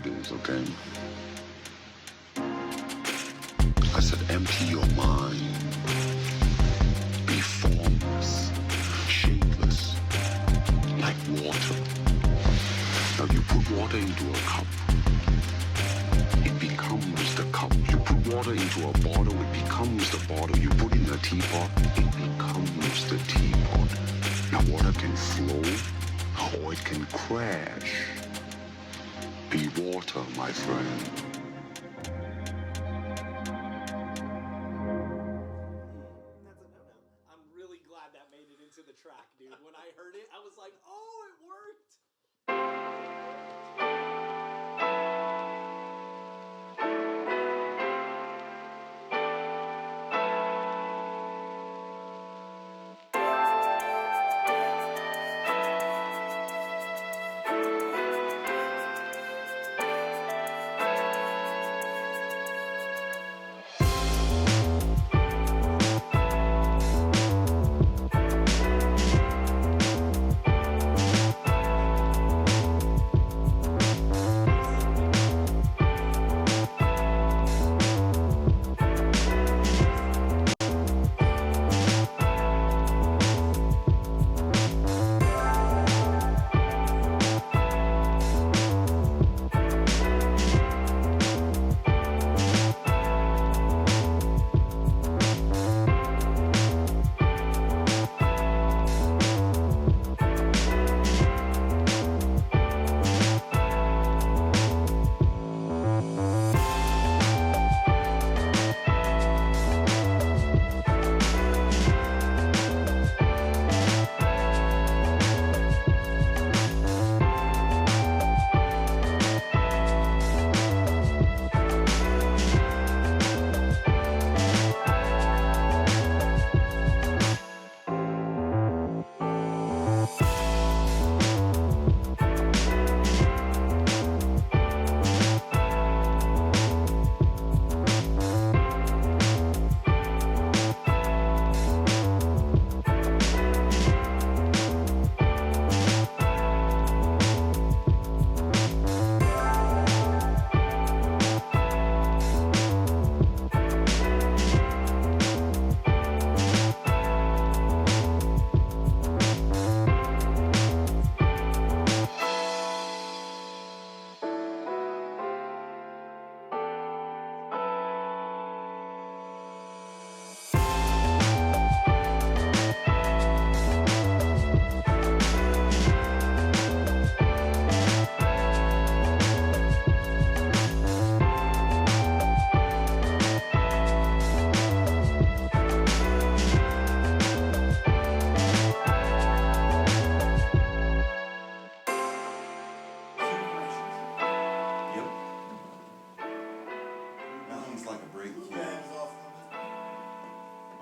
it is, okay? I said empty your mind. Be formless, shapeless, like water. Now you put water into a cup. It becomes the cup. You put water into a bottle, it becomes the bottle. You put in a teapot, it becomes the teapot. Now water can flow, or it can crash. Be water, my friend. I'm really glad that made it into the track, dude. When I heard it, I was like, oh, it worked.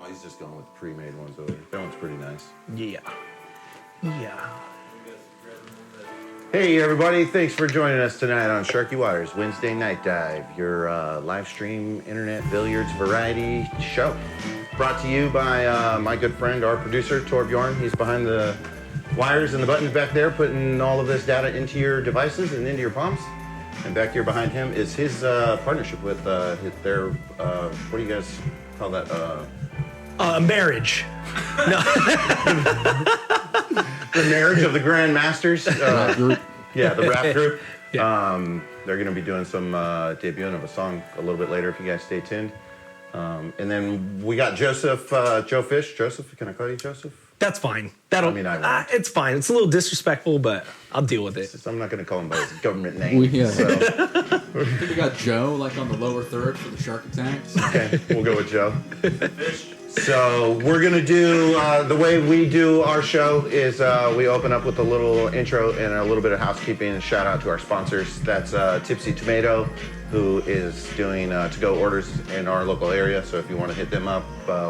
He's just going with the pre-made ones over there. That one's pretty nice. Yeah. Yeah. Hey, everybody. Thanks for joining us tonight on Sharky Waters Wednesday Night Dive, your live stream internet billiards variety show. Brought to you by my good friend, our producer, Torbjorn. He's behind the wires and the buttons back there, putting all of this data into your devices and into your palms. And back here behind him is his partnership with their, what do you guys call that? Marriage. No. The marriage of the Grand Masters. Rap group. Yeah, the rap group. Yeah. They're going to be doing some debuting of a song a little bit later if you guys stay tuned. And then we got Joseph, Joe Fish. Joseph, can I call you Joseph? That's fine. That'll. I mean, I won't. It's fine. It's a little disrespectful, but I'll deal with it. I'm not going to call him by his government name. Yeah. So. I think we got Joe like on the lower third for the shark attacks. Okay, we'll go with Joe. So we're going to do, the way we do our show is we open up with a little intro and a little bit of housekeeping and shout out to our sponsors. That's Tipsy Tomato, who is doing to-go orders in our local area. So if you want to hit them up,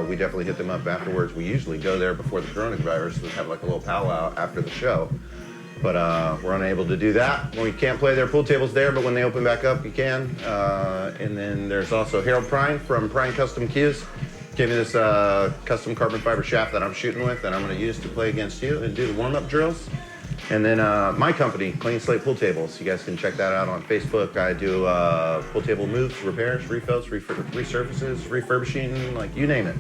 we definitely hit them up afterwards. We usually go there before the coronavirus. We have like a little powwow after the show. But we're unable to do that. We can't play their pool tables there, but when they open back up, you can. And then there's also Harold Prine from Prine Custom Cues. Gave me this custom carbon fiber shaft that I'm shooting with that I'm going to use to play against you and do the warm-up drills. And then my company, Clean Slate Pool Tables. You guys can check that out on Facebook. I do pool table moves, repairs, refills, resurfaces, refurbishing, like you name it.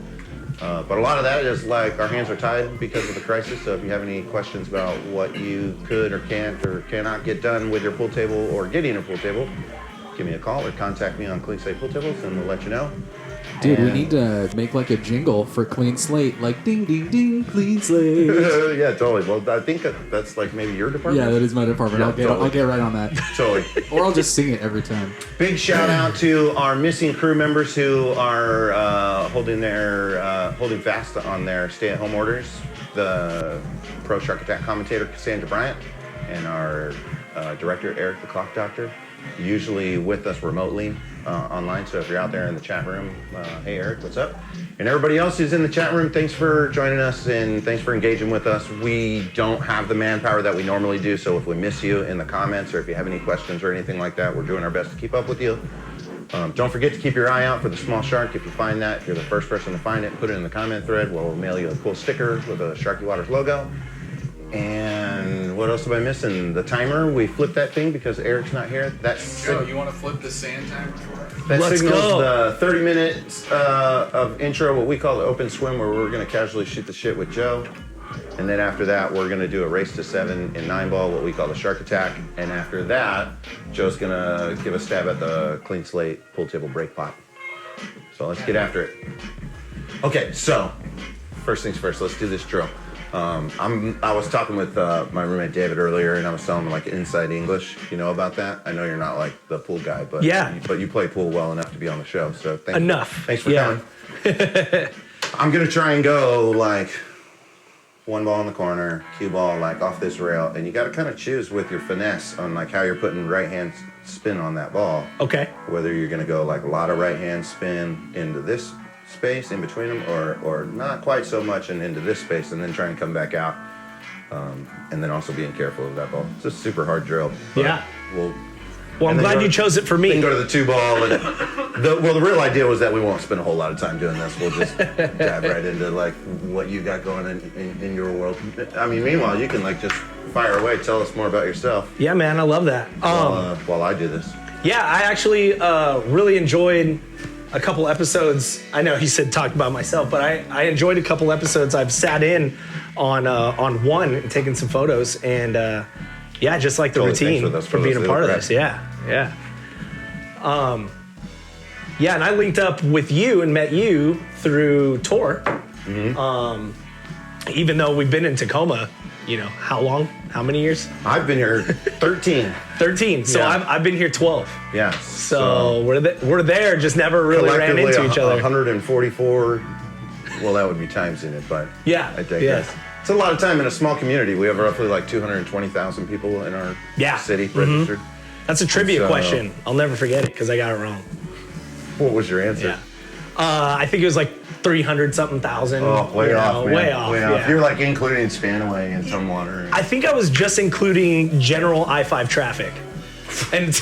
But a lot of that is like our hands are tied because of the crisis. So if you have any questions about what you could or can't or cannot get done with your pool table or getting a pool table, give me a call or contact me on Clean Slate Pool Tables and we'll let you know. Dude, we need to make like a jingle for Clean Slate, like ding, ding, ding, Clean Slate. Yeah, totally. Well, I think that's like maybe your department. Yeah, that is my department. Yeah, I'll get right on that. Totally. Or I'll just sing it every time. Big shout out to our missing crew members who are holding fast on their stay-at-home orders. The pro Shark Attack commentator Cassandra Bryant and our director Eric the Clock Doctor, usually with us remotely online. So if you're out there in the chat room, hey Eric, what's up? And everybody else who's in the chat room, thanks for joining us and thanks for engaging with us. We don't have the manpower that we normally do, so if we miss you in the comments or if you have any questions or anything like that, we're doing our best to keep up with you. Don't forget to keep your eye out for the small shark. If you find that, if you're the first person to find it, put it in the comment thread. We'll mail you a cool sticker with a Sharky Waters logo. And what else am I missing? The timer, we flipped that thing because Eric's not here. Joe, you want to flip the sand timer for us? That Let's signals go. the 30 minutes of intro, what we call the open swim, where we're going to casually shoot the shit with Joe. And then after that, we're going to do a race to 7 in 9-ball, what we call the Shark Attack. And after that, Joe's going to give a stab at the Clean Slate pool table break pot. So let's get after it. Okay, so first things first, let's do this drill. I was talking with my roommate David earlier, and I was telling him like inside English. You know about that? I know you're not like the pool guy, but you play pool well enough to be on the show. So thanks for coming. I'm gonna try and go like 1 ball in the corner, cue ball like off this rail, and you got to kind of choose with your finesse on like how you're putting right hand spin on that ball. Okay. Whether you're gonna go like a lot of right hand spin into this space in between them or not quite so much and into this space and then try and come back out and then also being careful of that ball. It's a super hard drill. Yeah. Well, I'm glad you chose it for me. Then go to the 2-ball and the real idea was that we won't spend a whole lot of time doing this. We'll just dive right into like what you got going in your world. I mean, meanwhile, you can like just fire away. Tell us more about yourself. Yeah, man, I love that. While I do this. Yeah, I actually really enjoyed a couple episodes. I know he said talk about myself, but I enjoyed a couple episodes. I've sat in on one and taken some photos, and yeah, just like the routine for being a part of this. Yeah. Yeah, and I linked up with you and met you through tour. Mm-hmm. Even though we've been in Tacoma, you know, how long? How many years? I've been here 13. 13. So Yeah. I've been here 12. Yeah. So we're there, just never really ran into each other. 144. Well, that would be times in it, but Yeah. I digress. It's a lot of time in a small community. We have roughly like 220,000 people in our city registered. That's a trivia So- question. I'll never forget it because I got it wrong. What was your answer? Yeah. I think it was like 300 something thousand. Oh, way off, man. Way off. Yeah. You're like including Spanaway and some water. I think I was just including general I-5 traffic. And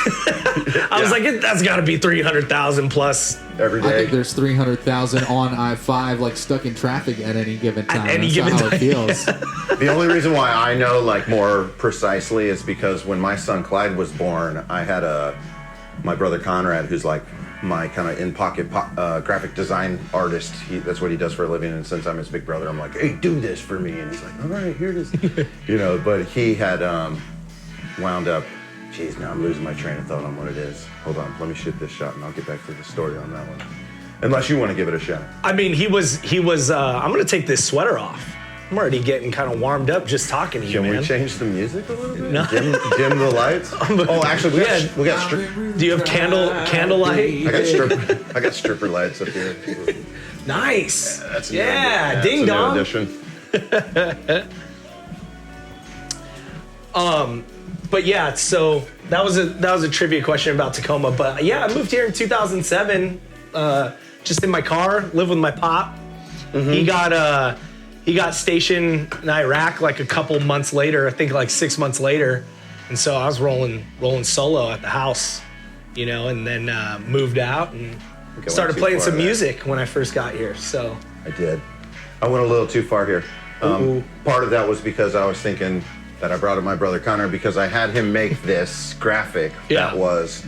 I was like, that's got to be 300,000 plus. Every I day. think there's 300,000 on I-5 like stuck in traffic at any given time. any That's given not how time. it feels. The only reason why I know like more precisely is because when my son Clyde was born, I had my brother Conrad, who's like my kind of in-pocket graphic design artist. That's what he does for a living. And since I'm his big brother, I'm like, hey, do this for me. And he's like, all right, here it is. You know, but he had wound up. Jeez, now I'm losing my train of thought on what it is. Hold on, let me shoot this shot and I'll get back to the story on that one. Unless you want to give it a shot. I mean, he was I'm going to take this sweater off. I'm already getting kind of warmed up just talking to you, Can man. we change the music a little bit? No. Dim the lights? Oh, actually, we got Do you have candlelight? I got stripper lights up here. Nice. That's a yeah, new, ding dong. addition. But yeah, so that was a trivia question about Tacoma. But yeah, I moved here in 2007, just in my car, lived with my pop. Mm-hmm. He got stationed in Iraq like a couple months later, I think like 6 months later, and so I was rolling solo at the house, you know, and then moved out and started playing some music when I first got here. So I did. I went a little too far here. Part of that was because I was thinking, that I brought to my brother Connor because I had him make this graphic that was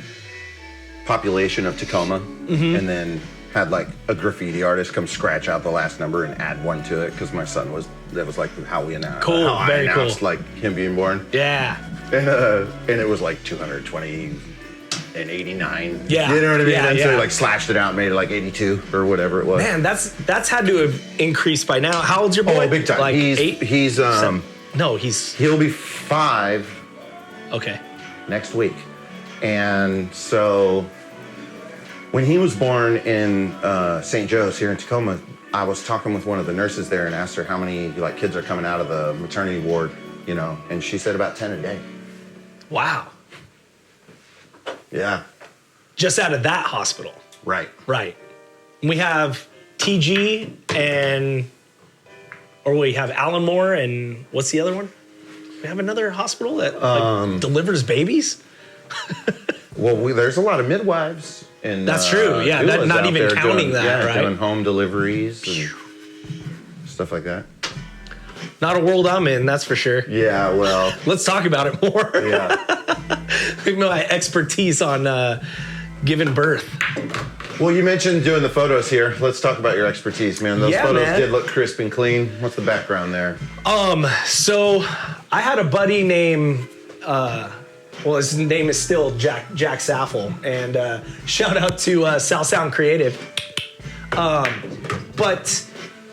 population of Tacoma, and then had like a graffiti artist come scratch out the last number and add one to it because my son that was like how we announced, very cool. Like him being born. Yeah. And it was like 220 and 89. Yeah. You know what I mean? Yeah, and so he yeah. like slashed it out, made it like 82 or whatever it was. Man, that's had to have increased by now. How old's your boy? Oh, big time. Like He's 8? he's No, he's he'll be 5 okay. next week. And so when he was born in St. Joe's here in Tacoma, I was talking with one of the nurses there and asked her how many like kids are coming out of the maternity ward, you know, and she said about 10 a day. Wow. Yeah. Just out of that hospital. Right. Right. We have TG or we have Allenmore and what's the other one? We have another hospital that like, delivers babies. Well, there's a lot of midwives and That's true. Yeah, doulas not out even there counting that, right? Doing home deliveries and stuff like that. Not a world I'm in, that's for sure. Yeah, well, Let's talk about it more. yeah. My expertise on giving birth. Well, you mentioned doing the photos here. Let's talk about your expertise, man. Those photos did look crisp and clean. What's the background there? So I had a buddy named, his name is still Jack Saffel, and shout out to South Sound Creative. But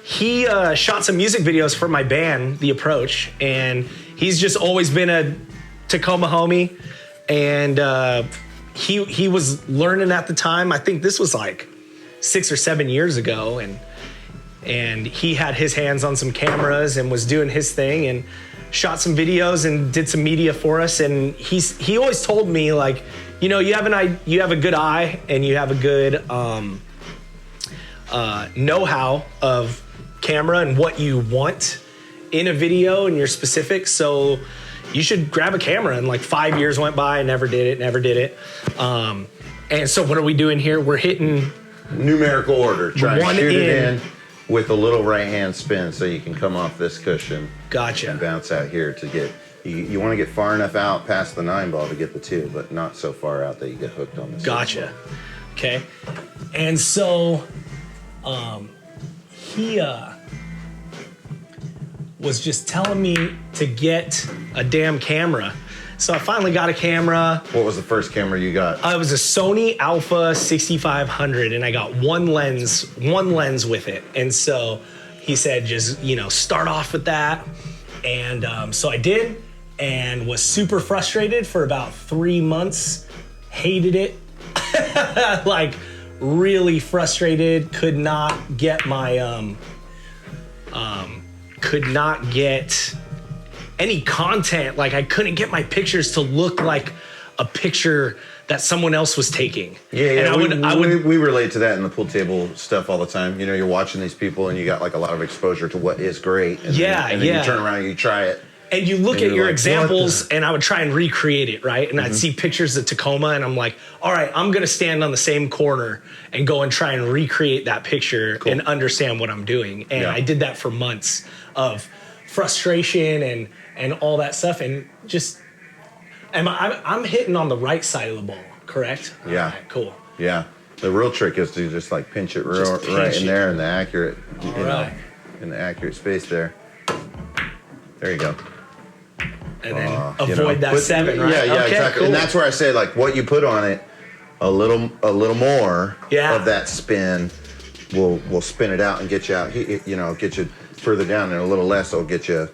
he shot some music videos for my band, The Approach, and he's just always been a Tacoma homie, and he was learning at the time. I think this was like 6 or 7 years ago, and he had his hands on some cameras and was doing his thing and shot some videos and did some media for us. And he always told me, like, you know, you have a good eye and you have a good know-how of camera and what you want in a video, and you're specific, so you should grab a camera. And like 5 years went by, never did it. And so what are we doing here? We're hitting Numerical order. Try One and shoot it in. in with a little right hand spin so you can come off this cushion and Gotcha. bounce out here to get, you want to get far enough out past the 9 ball to get the 2, but not so far out that you get hooked on this. Gotcha. Okay. And so he was just telling me to get a damn camera. So I finally got a camera. What was the first camera you got? It was a Sony Alpha 6500, and I got one lens with it. And so he said, just, start off with that. And so I did, and was super frustrated for about 3 months. Hated it. Like, really frustrated. Could not get my, could not get any content. Like, I couldn't get my pictures to look like a picture that someone else was taking. Yeah, and we relate to that in the pool table stuff all the time. You're watching these people and you got like a lot of exposure to what is great. And then you turn around and you try it. And you look at your like, examples, and I would try and recreate it, right? And I'd see pictures of Tacoma, and I'm like, all right, I'm going to stand on the same corner and go and try and recreate that picture and understand what I'm doing. And I did that for months of frustration and all that stuff. And just, I'm hitting on the right side of the ball, correct? Yeah. All right, cool. Yeah. The real trick is to just like pinch it Just pinch right in it. there in the accurate, right. in the accurate space there. There you go. And then avoid that 7, right? Yeah, Okay, exactly. cool. And that's where I say, like, what you put on it, a little more of that spin will spin it out and get you out. Get you further down, and a little less will get you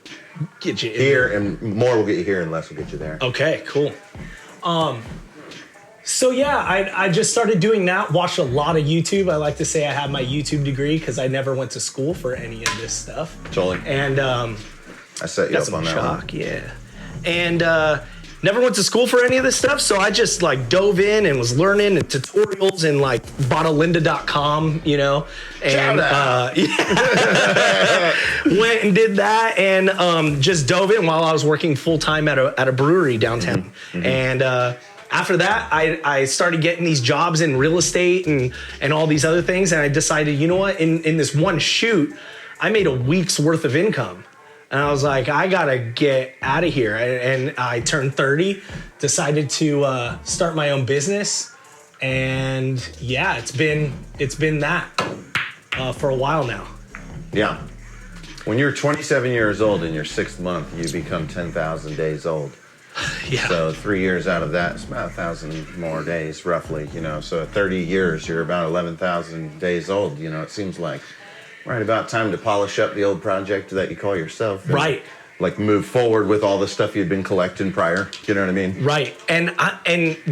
here, and more will get you here, and less will get you there. Okay, cool. So yeah, I just started doing that. Watched a lot of YouTube. I like to say I have my YouTube degree because I never went to school for any of this stuff. Totally. And I set you got up on some that one. chalk, yeah. And never went to school for any of this stuff, so I just like dove in and was learning and tutorials and like bought a lynda.com, and went and did that and just dove in while I was working full time at a brewery downtown. And after that, I started getting these jobs in real estate and all these other things, and I decided, you know what, in this one shoot, I made a week's worth of income. And I was like, I gotta get out of here. And I turned 30, decided to start my own business. And yeah, it's been that for a while now. Yeah. When you're 27 years old in your 6th month, you become 10,000 days old. Yeah. So 3 years out of that, it's about 1,000 more days, roughly. So at 30 years, you're about 11,000 days old. It seems like right about time to polish up the old project that you call yourself. And, right. Like move forward with all the stuff you'd been collecting prior. You know what I mean? Right. And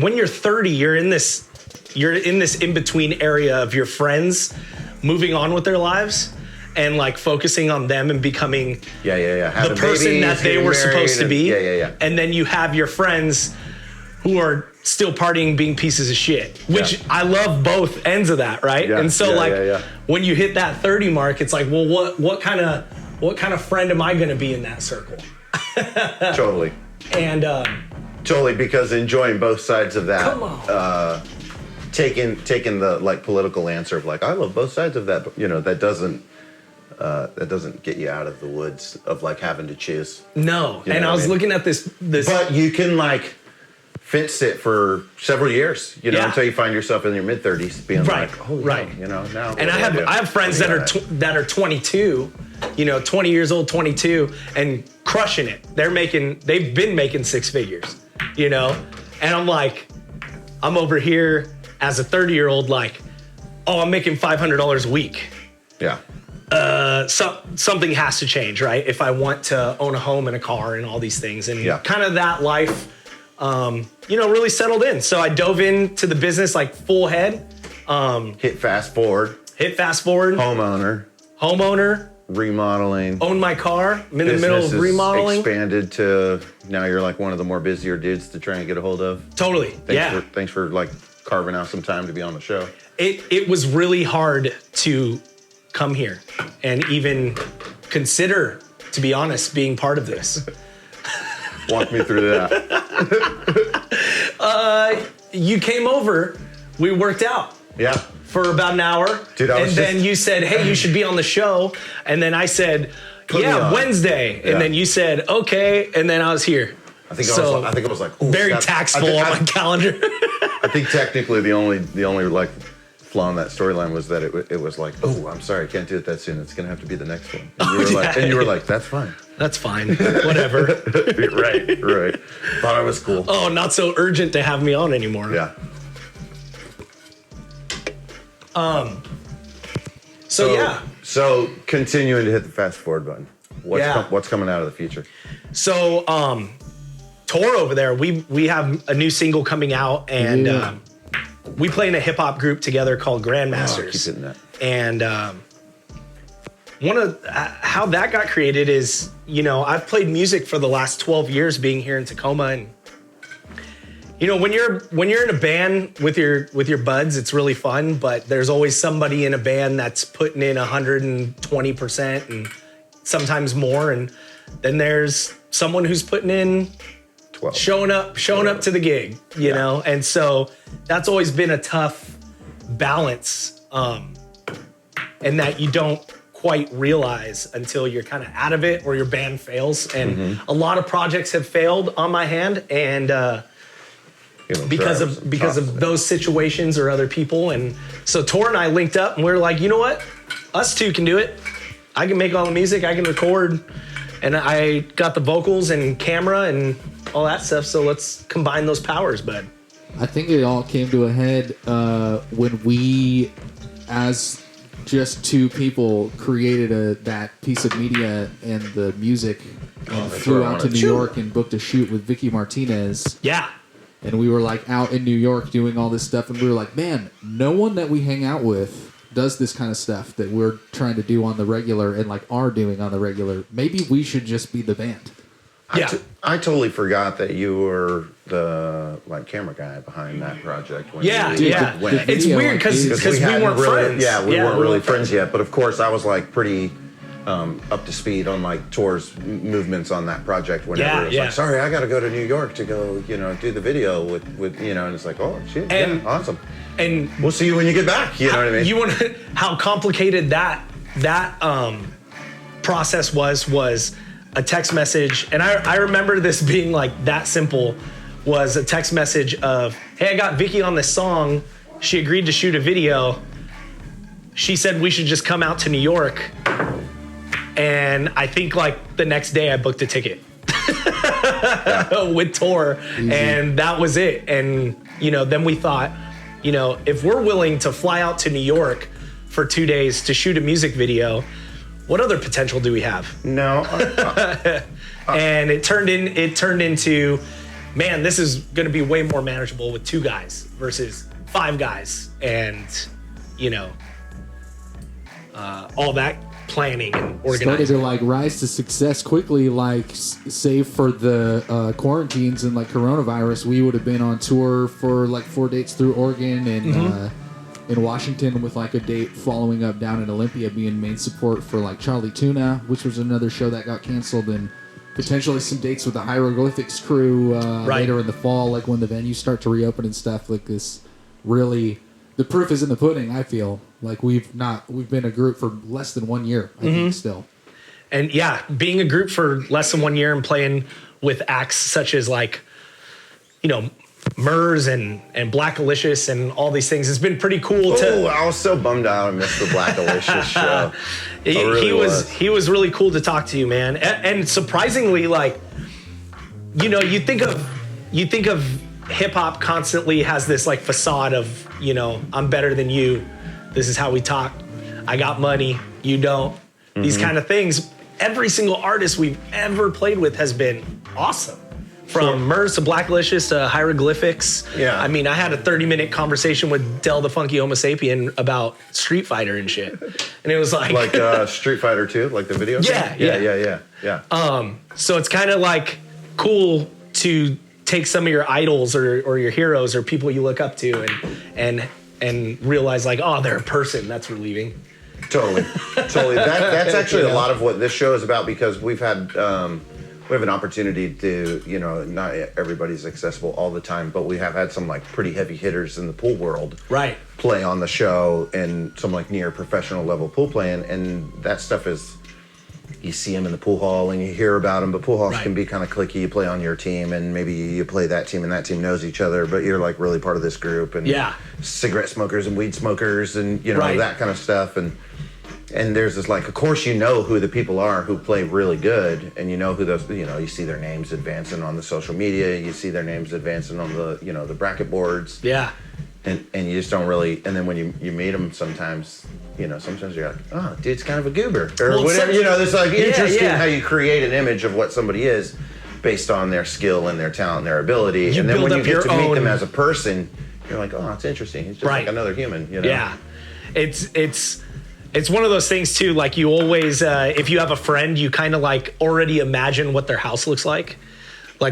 when you're 30, you're in this in between area of your friends moving on with their lives. And like focusing on them and becoming Having the person babies, that they getting were married supposed to be. And And then you have your friends who are still partying, being pieces of shit, which I love both ends of that, right? Yeah, and so yeah. when you hit that 30 mark, it's like, well, what kind of friend am I going to be in that circle? Totally. And totally, because enjoying both sides of that. Come on. Taking the like political answer of like, I love both sides of that, but that doesn't get you out of the woods of like having to choose. No. And I was looking at this. But you can like fence it for several years, until you find yourself in your mid 30s being like, oh, now. And I have friends that are 22, 20 years old, 22, and crushing it. They've been making 6 figures, and I'm like, I'm over here as a 30-year-old, like, oh, I'm making $500 a week. Yeah. Something has to change, right? If I want to own a home and a car and all these things, and kind of that life, really settled in. So I dove into the business like full head. Hit fast forward. Homeowner. Remodeling. Own my car. I'm in the middle of remodeling. Expanded to now you're like one of the more busier dudes to try and get a hold of. Totally. Thanks for like carving out some time to be on the show. It was really hard to come here and even consider, to be honest, being part of this. Walk me through that. You came over, we worked out. Yeah. For about an hour. Dude, then you said, hey, you should be on the show. And then I said, Wednesday. And then you said, okay. And then I was here. I think it was like ooh, very tactful on my calendar. I think technically the only like flaw in that storyline was that it was like, oh, I'm sorry, I can't do it that soon. It's gonna have to be the next one. And you were like, that's fine. That's fine. Whatever. Right. Thought I was cool. Oh, not so urgent to have me on anymore. Yeah. So continuing to hit the fast forward button. What's coming out of the future? So Tor over there, we have a new single coming out, and we play in a hip hop group together called Grandmasters. Oh, keep hitting that. And one of how that got created is, I've played music for the last 12 years being here in Tacoma, and when you're in a band with your buds, it's really fun, but there's always somebody in a band that's putting in 120% and sometimes more, and then there's someone who's putting in 12. showing up to the gig, you know? And so that's always been a tough balance, and that you don't quite realize until you're kind of out of it or your band fails. And a lot of projects have failed on my hand, and because of those situations or other people. And so Tor and I linked up, and we were like, you know what? Us two can do it. I can make all the music, I can record, and I got the vocals and camera and all that stuff. So let's combine those powers, bud. I think it all came to a head when we, as just two people, created that piece of media and the music, and flew out to New York and booked a shoot with Vicky Martinez. Yeah. And we were like out in New York doing all this stuff, and we were like, man, no one that we hang out with does this kind of stuff that we're trying to do on the regular and like are doing on the regular. Maybe we should just be the band. I totally forgot that you were the camera guy behind that project. It's weird because we weren't friends. Yeah, we weren't really friends yet. But of course, I was like pretty up to speed on like Tor's movements on that project. Whenever it was like, sorry, I got to go to New York to go, do the video with and it's like, oh shit, awesome. And we'll see you when you get back. You know what I mean? You want how complicated that process was. a text message, and I remember this being like that simple, was a text message of, hey, I got Vicky on this song. She agreed to shoot a video. She said we should just come out to New York. And I think like the next day I booked a ticket with tour. Easy. And that was it. And, then we thought, if we're willing to fly out to New York for 2 days to shoot a music video, what other potential do we have? No. And it turned into, man, this is going to be way more manageable with 2 guys versus 5 guys. And, all that planning and organizing. Started to rise to success quickly, save for the quarantines and coronavirus, we would have been on tour for 4 dates through Oregon and in Washington with a date following up down in Olympia, being main support for Charlie Tuna, which was another show that got canceled, and potentially some dates with the Hieroglyphics crew later in the fall, when the venues start to reopen and stuff. This really, the proof is in the pudding. I feel we've been a group for less than 1 year. I think still, and being a group for less than 1 year and playing with acts such as Murs and Black Alicious and all these things has been pretty cool. I was so bummed out I missed the Black Alicious show. He was really cool to talk to you, man. And surprisingly, you think of hip hop constantly has this facade of, I'm better than you. This is how we talk. I got money. You don't. These kind of things. Every single artist we've ever played with has been awesome. From Murs to Black Alicious to Hieroglyphics. Yeah. I mean, I had a 30-minute conversation with Del the Funky Homo Sapien about Street Fighter and shit. And it was Street Fighter 2, the video? Yeah. So it's kind of cool to take some of your idols or your heroes or people you look up to and realize they're a person. That's relieving. Totally. That's actually a lot of what this show is about, because we have an opportunity to, not everybody's accessible all the time, but we have had some pretty heavy hitters in the pool world play on the show, and some near professional level pool playing, and that stuff is, you see them in the pool hall and you hear about them, but pool halls can be kind of cliquey. You play on your team and maybe you play that team and that team knows each other, but you're really part of this group, and cigarette smokers and weed smokers and that kind of stuff, and there's this of course who the people are who play really good, and who those, you see their names advancing on the social media, you see their names advancing on the the bracket boards, and you just don't really, and then when you meet them sometimes sometimes you're oh, dude's kind of a goober or whatever, it's interesting how you create an image of what somebody is based on their skill and their talent and their ability, and then when you get to meet them as a person, you're oh, it's interesting, he's just like another human, It's one of those things too, you always, if you have a friend, you kind of already imagine what their house looks like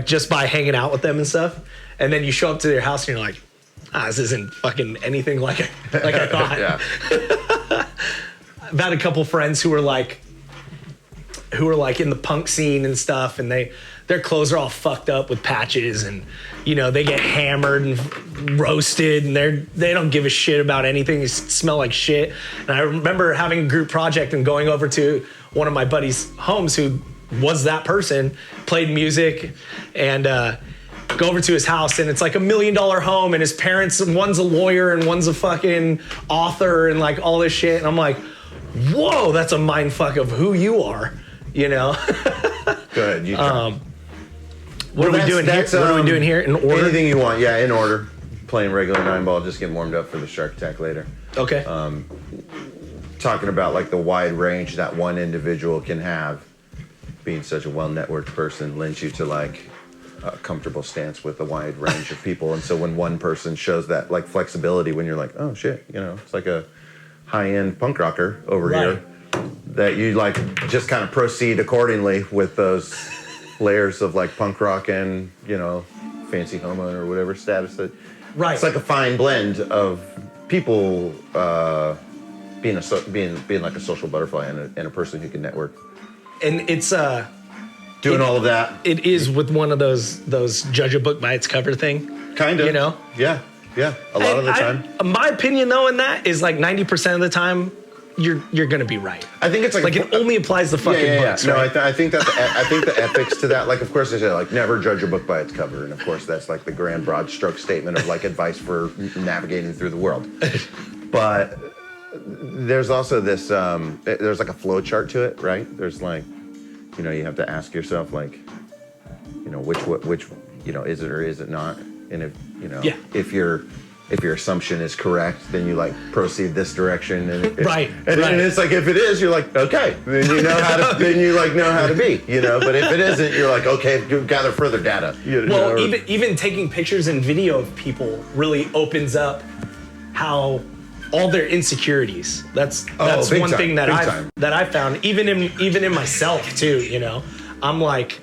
just by hanging out with them and stuff. And then you show up to their house and you're this isn't fucking anything like I thought. I've had a couple friends who were in the punk scene and stuff, and their clothes are all fucked up with patches, and they get hammered and roasted, and they don't give a shit about anything. They smell like shit. And I remember having a group project and going over to one of my buddies' homes who was that person, played music, and go over to his house, and it's $1 million home, and his parents, one's a lawyer and one's a fucking author, and all this shit. And I'm whoa, that's a mind fuck of who you are, Go ahead, you try. What are we doing here? What are we doing here? In order? Anything you want, in order. Playing regular 9-ball, just getting warmed up for the Shark Attack later. Okay. Talking about the wide range that one individual can have. Being such a well-networked person lends you to a comfortable stance with a wide range of people, and so when one person shows that flexibility, when you're oh shit, it's a high-end punk rocker over here, that you just kind of proceed accordingly with those layers of punk rock and fancy homo or whatever status that. It's a fine blend of people being a social butterfly and a person who can network. And it's doing all of that. It is with one of those judge a book by its cover thing. Kind of. Yeah. A lot of the time. My opinion though in that is 90% of the time, you're gonna be right. I think it's like it only applies to fucking books, No, right? I think that I think the ethics to that, like, of course, they say like never judge a book by its cover, and of course that's like the grand broad stroke statement of like advice for navigating through the world. But there's also this there's like a flow chart to it, right? There's like, you know, you have to ask yourself like, you know, which you know, is it or is it not, and if you know, if your assumption is correct, then you like proceed this direction, and and it's like if it is, you're like okay, then you know how to then you like know how to be, you know. But if it isn't, you're like okay, gather further data. You Well, know, even taking pictures and video of people really opens up how all their insecurities. That's one thing that I found even in myself too. You know, I'm like.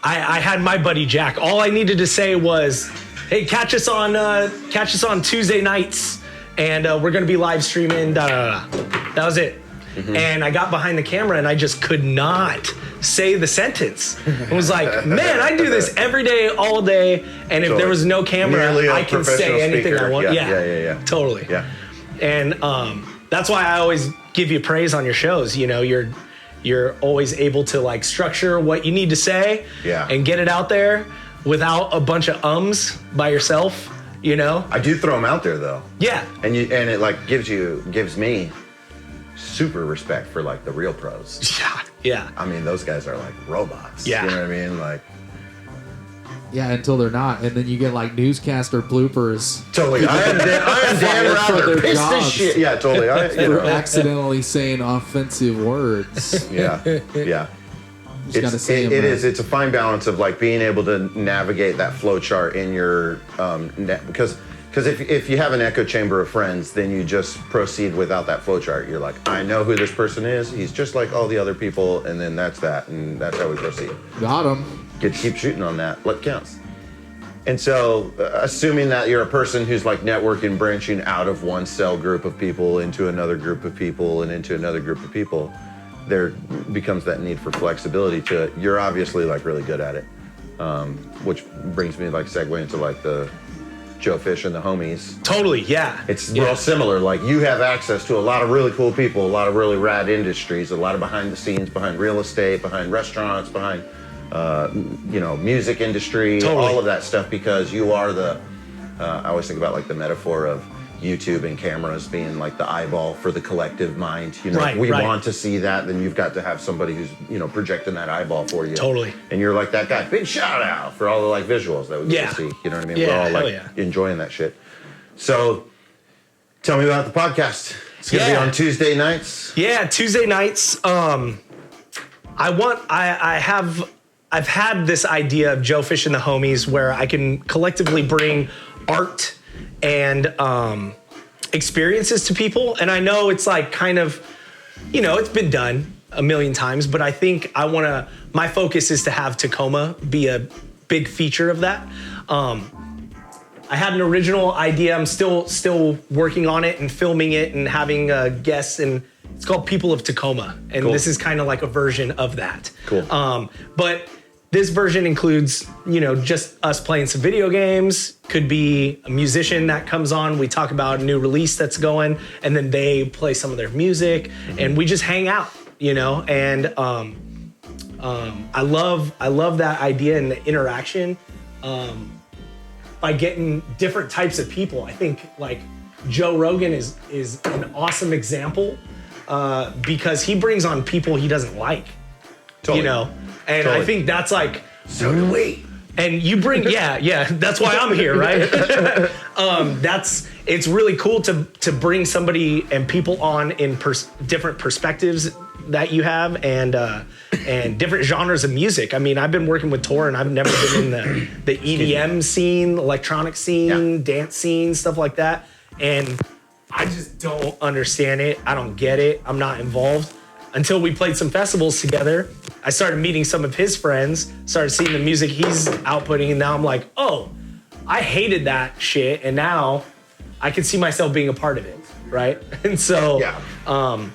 I had my buddy Jack. All I needed to say was, "Hey, catch us on Tuesday nights, and we're gonna be live streaming." That was it. Mm-hmm. And I got behind the camera, and I just could not say the sentence. I was like, "Man, I do this every day, all day, and if there was no camera, I can say anything I want." Yeah. Totally. Yeah. And that's why I always give you praise on your shows. You know, you're always able to like structure what you need to say and get it out there without a bunch of ums by yourself, you know? I do throw them out there though. Yeah. And it like gives me super respect for like the real pros. Yeah. I mean, those guys are like robots. Yeah. You know what I mean? Like yeah, until they're not, and then you get like newscaster bloopers. Totally. I am Dan Rather. Piece this shit. Yeah, totally. For accidentally saying offensive words. Yeah. Just gotta say it is. It's a fine balance of like being able to navigate that flow chart in your because if you have an echo chamber of friends, then you just proceed without that flow chart. You're like, I know who this person is. He's just like all the other people, and then that's that, and that's how we proceed. Got him. Get to keep shooting on that. What counts? And so, assuming that you're a person who's like networking, branching out of one cell group of people into another group of people and into another group of people, there becomes that need for flexibility to it. You're obviously like really good at it, which brings me like segue into like the Joe Fish and the homies. Totally, yeah. It's real similar. Like you have access to a lot of really cool people, a lot of really rad industries, a lot of behind the scenes, behind real estate, behind restaurants, behind music industry, all of that stuff, because you are I always think about like the metaphor of YouTube and cameras being like the eyeball for the collective mind. You know, we want to see that, then you've got to have somebody who's, you know, projecting that eyeball for you. Totally. And you're like that guy. Big shout out for all the like visuals that we get to see. You know what I mean? Yeah, we're all like enjoying that shit. So tell me about the podcast. It's gonna be on Tuesday nights. Yeah, Tuesday nights. I've had this idea of Joe Fish and the homies where I can collectively bring art and experiences to people. And I know it's like kind of, you know, it's been done a million times, but I think my focus is to have Tacoma be a big feature of that. I had an original idea. I'm still working on it and filming it and having guests, and it's called People of Tacoma. And this is kind of like a version of that. Cool. But this version includes, you know, just us playing some video games. Could be a musician that comes on. We talk about a new release that's going, and then they play some of their music, and we just hang out, you know. And I love that idea and the interaction by getting different types of people. I think like Joe Rogan is an awesome example because he brings on people he doesn't like, you know. And I think that's like, so do we. And you bring, that's why I'm here, right? It's really cool to bring somebody and people on in different perspectives that you have and different genres of music. I mean, I've been working with Tor, and I've never been in the EDM scene, electronic scene, dance scene, stuff like that. And I just don't understand it. I don't get it. I'm not involved. Until we played some festivals together, I started meeting some of his friends, started seeing the music he's outputting, and now I'm like, oh, I hated that shit, and now I can see myself being a part of it, right? And so I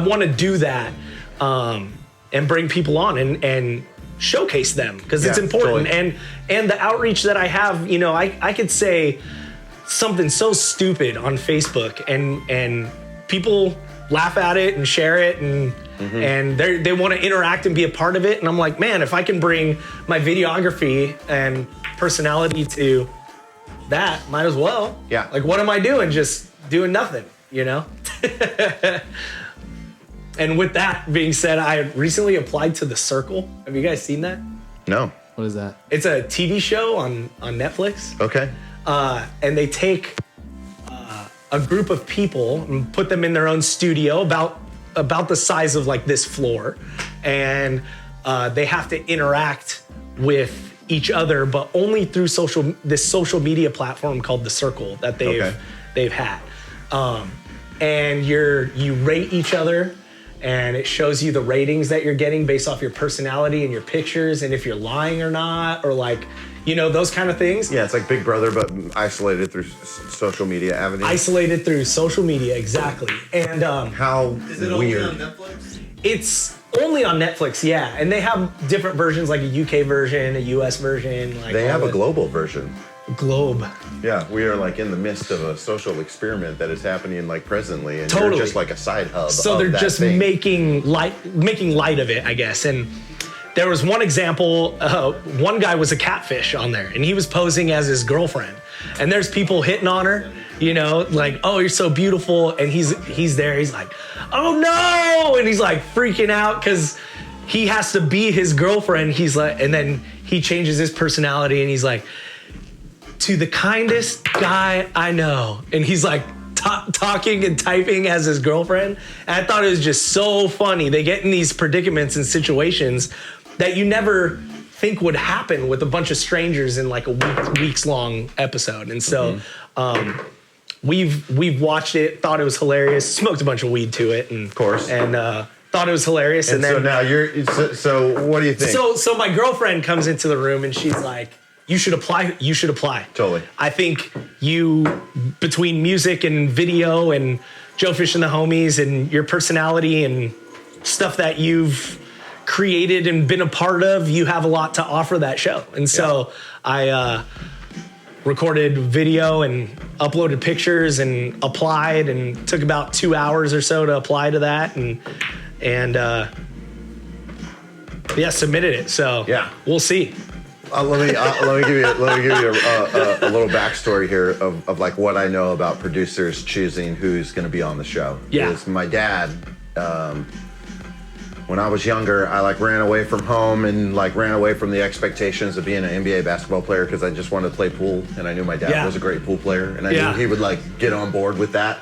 want to do that and bring people on and showcase them because it's important. Totally. And the outreach that I have, you know, I could say something so stupid on Facebook and people laugh at it and share it and they want to interact and be a part of it. And I'm like, man, if I can bring my videography and personality to that, might as well. Yeah. Like, what am I doing? Just doing nothing, you know? And with that being said, I recently applied to The Circle. Have you guys seen that? No. What is that? It's a TV show on Netflix. Okay. And they take a group of people and put them in their own studio about the size of like this floor, and they have to interact with each other, but only through this social media platform called The Circle that they've had. And you rate each other, and it shows you the ratings that you're getting based off your personality and your pictures, and if you're lying or not, or like, you know, those kind of things. Yeah, it's like Big Brother, but isolated through social media avenues. Isolated through social media, exactly. And How Is it weird. only on Netflix? it's only on Netflix, yeah. And they have different versions, like a UK version, a US version. Like They all have a the- global version. Globe. Yeah, we are like in the midst of a social experiment that is happening like presently, and Totally. you're just like a side hub. So of they're that just thing. making light of it, I guess. And there was one example, one guy was a catfish on there, and he was posing as his girlfriend. And there's people hitting on her, you know, like, oh, you're so beautiful. And he's there, he's like, oh no! And he's like freaking out because he has to be his girlfriend. He's like, and then he changes his personality and he's like, to the kindest guy I know. And he's like talking and typing as his girlfriend. And I thought it was just so funny. They get in these predicaments and situations that you never think would happen with a bunch of strangers in like a weeks long episode. And so we've watched it, thought it was hilarious, smoked a bunch of weed to it, and Of course. and thought it was hilarious. And then so now so what do you think? so my girlfriend comes into the room and she's like, you should apply. You should apply. Totally. I think you, between music and video and Joe Fish and the Homies and your personality and stuff that you've created and been a part of, you have a lot to offer that show. And so I recorded video and uploaded pictures and applied, and took about 2 hours or so to apply to that, and submitted it. So Yeah. we'll see. let me give you a little backstory here of like what I know about producers choosing who's going to be on the show. Yeah. Is my dad. When I was younger, I like ran away from home and like ran away from the expectations of being an NBA basketball player because I just wanted to play pool, and I knew my dad Yeah. was a great pool player, and I Yeah. knew he would like get on board with that.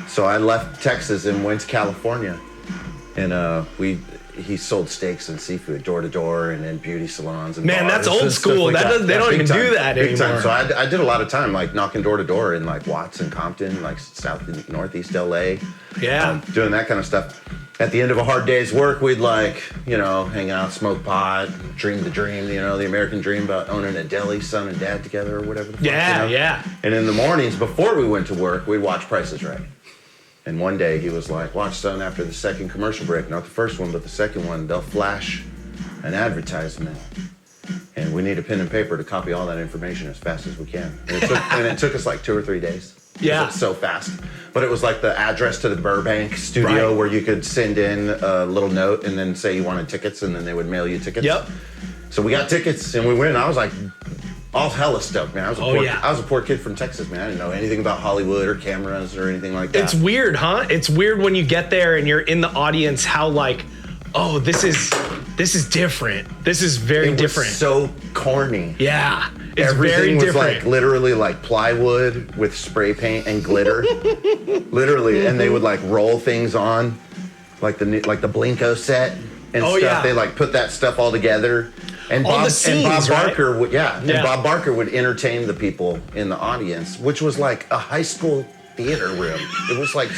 So I left Texas and went to California, and he sold steaks and seafood door to door, and in beauty salons and Man, bars that's old and stuff school. like That doesn't- they don't big even do time, that big time. anymore. So I did a lot of time like knocking door to door in like Watts and Compton, like South and Northeast LA. Yeah. Doing that kind of stuff. At the end of a hard day's work, we'd like, you know, hang out, smoke pot, dream the dream, you know, the American dream about owning a deli, son and dad together or whatever the fuck, Yeah, you know? yeah. And in the mornings before we went to work, we'd watch Price is Right. And one day he was like, watch, son, after the second commercial break, not the first one, but the second one, they'll flash an advertisement. And we need a pen and paper to copy all that information as fast as we can. And it took us like 2 or 3 days. Yeah. It was so fast. But it was like the address to the Burbank studio Right. where you could send in a little note and then say you wanted tickets, and then they would mail you tickets. Yep. So we got tickets and we went. I was like, all hella stoked, man. I was a poor kid from Texas, man. I didn't know anything about Hollywood or cameras or anything like that. It's weird, huh? It's weird when you get there and you're in the audience, how like, oh, this is different. This is very It different. was so corny. Yeah. It's Everything very was different. like literally like plywood with spray paint and glitter, literally. And they would like roll things on, like the Blinko set and Oh, stuff. yeah. They like put that stuff all together. And All Bob the scenes, Barker right? and Yeah. Bob Barker would entertain the people in the audience, which was like a high school theater room. It was like,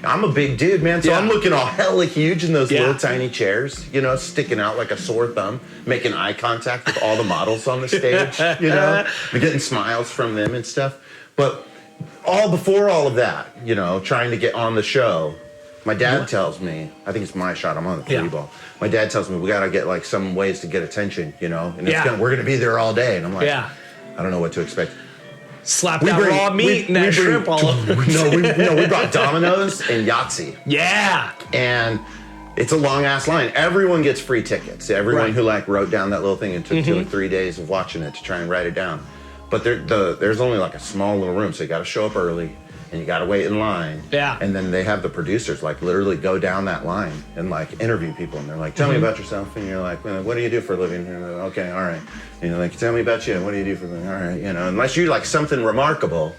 I'm a big dude, man, so Yeah. I'm looking all hella huge in those Yeah. little tiny chairs, you know, sticking out like a sore thumb, making eye contact with all the models on the stage, you know, getting smiles from them and stuff. But before all of that, you know, trying to get on the show, my dad tells me, I think it's my shot, I'm on the 3 Yeah. ball. My dad tells me we gotta get like some ways to get attention, you know, and Yeah. we're gonna be there all day. And I'm like, Yeah. I don't know what to expect. Slap that raw meat and that shrimp all over. We brought Domino's and Yahtzee. Yeah. And it's a long ass line. Everyone gets free tickets. Everyone Right. who like wrote down that little thing and took 2 or 3 days of watching it to try and write it down. But there's only like a small little room, so you got to show up early and you got to wait in line. Yeah. And then they have the producers like literally go down that line and like interview people, and they're like, "Tell me about yourself." And you're like, "What do you do for a living?" And you're like, "Okay, all right." And you're like, "Tell me about you. What do you do for a living?" All right, you know, unless you're like something remarkable,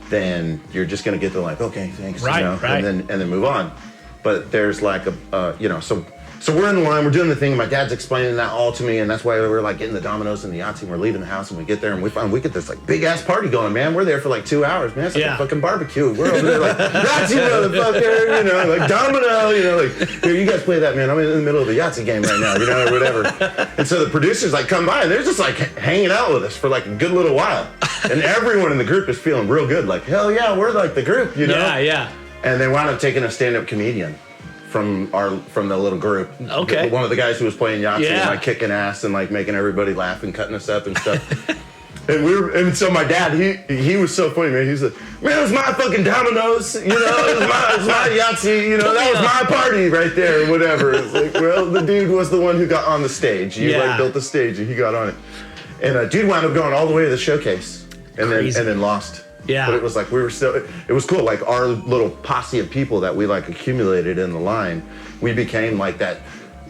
then you're just gonna get the like, "Okay, thanks," Right, you know, right. and then move on. But there's like so we're in the line, we're doing the thing. My dad's explaining that all to me, and that's why we're like getting the Domino's and the Yahtzee. And we're leaving the house, and we get there, and we get this like big ass party going. Man, we're there for like 2 hours. Man, it's like a fucking barbecue. We're over there like Yahtzee, motherfucker. You know, like Domino. You know, like here, you guys play that, man. I'm in the middle of the Yahtzee game right now. You know, or whatever. And so the producers like come by, and they're just like hanging out with us for like a good little while. And everyone in the group is feeling real good. Like, hell yeah, we're like the group. You know? Yeah, yeah. And they wound up taking a stand-up comedian from the little group. Okay. One of the guys who was playing Yahtzee and Yeah. like kicking ass and like making everybody laugh and cutting us up and stuff. and so my dad, he was so funny, man. He's like, "Man, it was my fucking Domino's, you know, it was my Yahtzee, you know, that was my party right there," or whatever. It's like, well, the dude was the one who got on the stage. He like built the stage and he got on it. And dude wound up going all the way to the showcase and then lost. Yeah. But it was like it was cool. Like our little posse of people that we like accumulated in the line, we became like that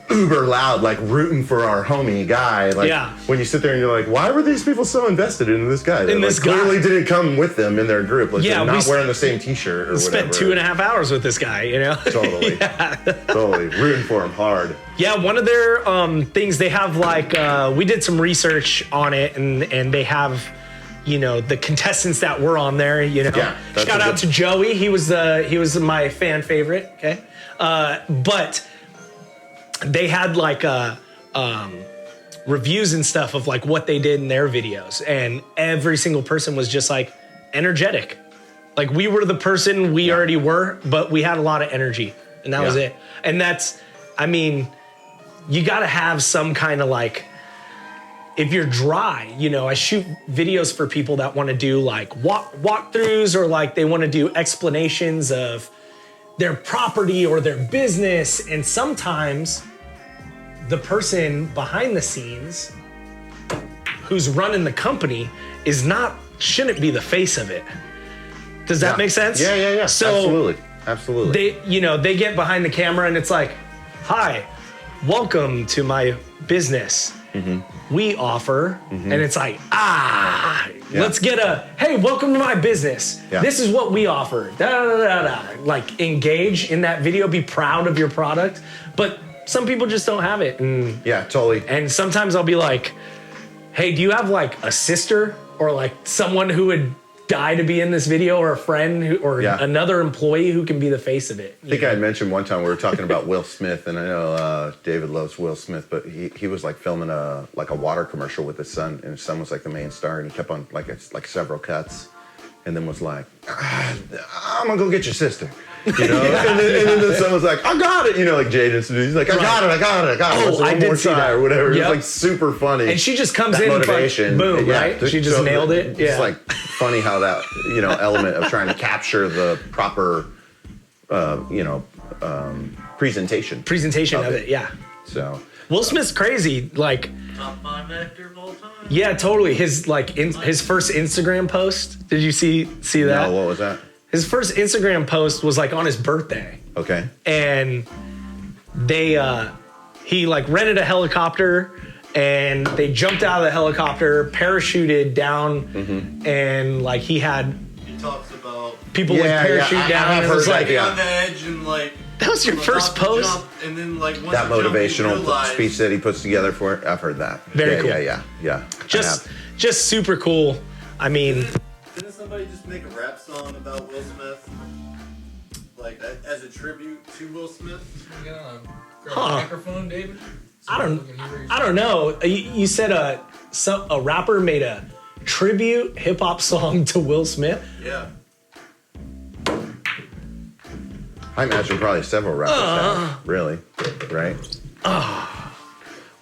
uber loud, like rooting for our homie guy. Like when you sit there and you're like, why were these people so invested in this guy? They this guy. Clearly didn't come with them in their group. Like they're not we wearing the same t-shirt or whatever. Spent 2.5 hours with this guy, you know? Totally. Totally. Rooting for him hard. Yeah, one of their things, they have like, we did some research on it, and they have, you know, the contestants that were on there, you know. Yeah, shout out to Joey. He was my fan favorite, okay? But they had like reviews and stuff of like what they did in their videos, and every single person was just like energetic. Like we were the person we already were, but we had a lot of energy, and that was it. And that's, I mean, you got to have some kind of like, if you're dry, you know, I shoot videos for people that want to do like walkthroughs, or like they want to do explanations of their property or their business. And sometimes the person behind the scenes who's running the company shouldn't be the face of it. Does that make sense? Yeah. So absolutely. They get behind the camera and it's like, "Hi, welcome to my business. We offer," and it's like, let's get hey, welcome to my business. Yeah. This is what we offer. Da, da, da, da. Like engage in that video, be proud of your product. But some people just don't have it. And, yeah, totally. And sometimes I'll be like, "Hey, do you have like a sister or like someone who would die to be in this video, or a friend another employee who can be the face of it?" I think I had mentioned one time we were talking about Will Smith, and I know David loves Will Smith, but he was like filming a water commercial with his son, and his son was like the main star, and he kept on like several cuts, and then was like, "I'm gonna go get your sister," you know, and then the son was like, "I got it," you know, like Jaden. He's like, I got it. Oh, I did see that. Or whatever. Yep. It was like super funny. And she just comes that in, motivation, boom, right? She just nailed it. Yeah. It's like funny how that element of trying to capture the proper presentation of it. Yeah. So Will Smith's crazy. Like, top 5 actor of all time. yeah, totally. His his first Instagram post. Did you see that? No, what was that? His first Instagram post was like on his birthday, Okay. and he like rented a helicopter, and they jumped out of the helicopter, parachuted down, and like he had He talks about people like parachute down. I've and it was heard like, that, yeah. on the edge and like. that was your first about to post. jump, and then like once That you jump, you motivational realize- speech that he puts together for it. I've heard that. Very cool. Yeah. Just super cool. I mean, Didn't somebody just make a rap song about Will Smith? Like as a tribute to Will Smith? Grab Huh. a microphone, David. I don't know. You said a rapper made a tribute hip hop song to Will Smith. Yeah. I imagine probably several rappers have, really, right? Well,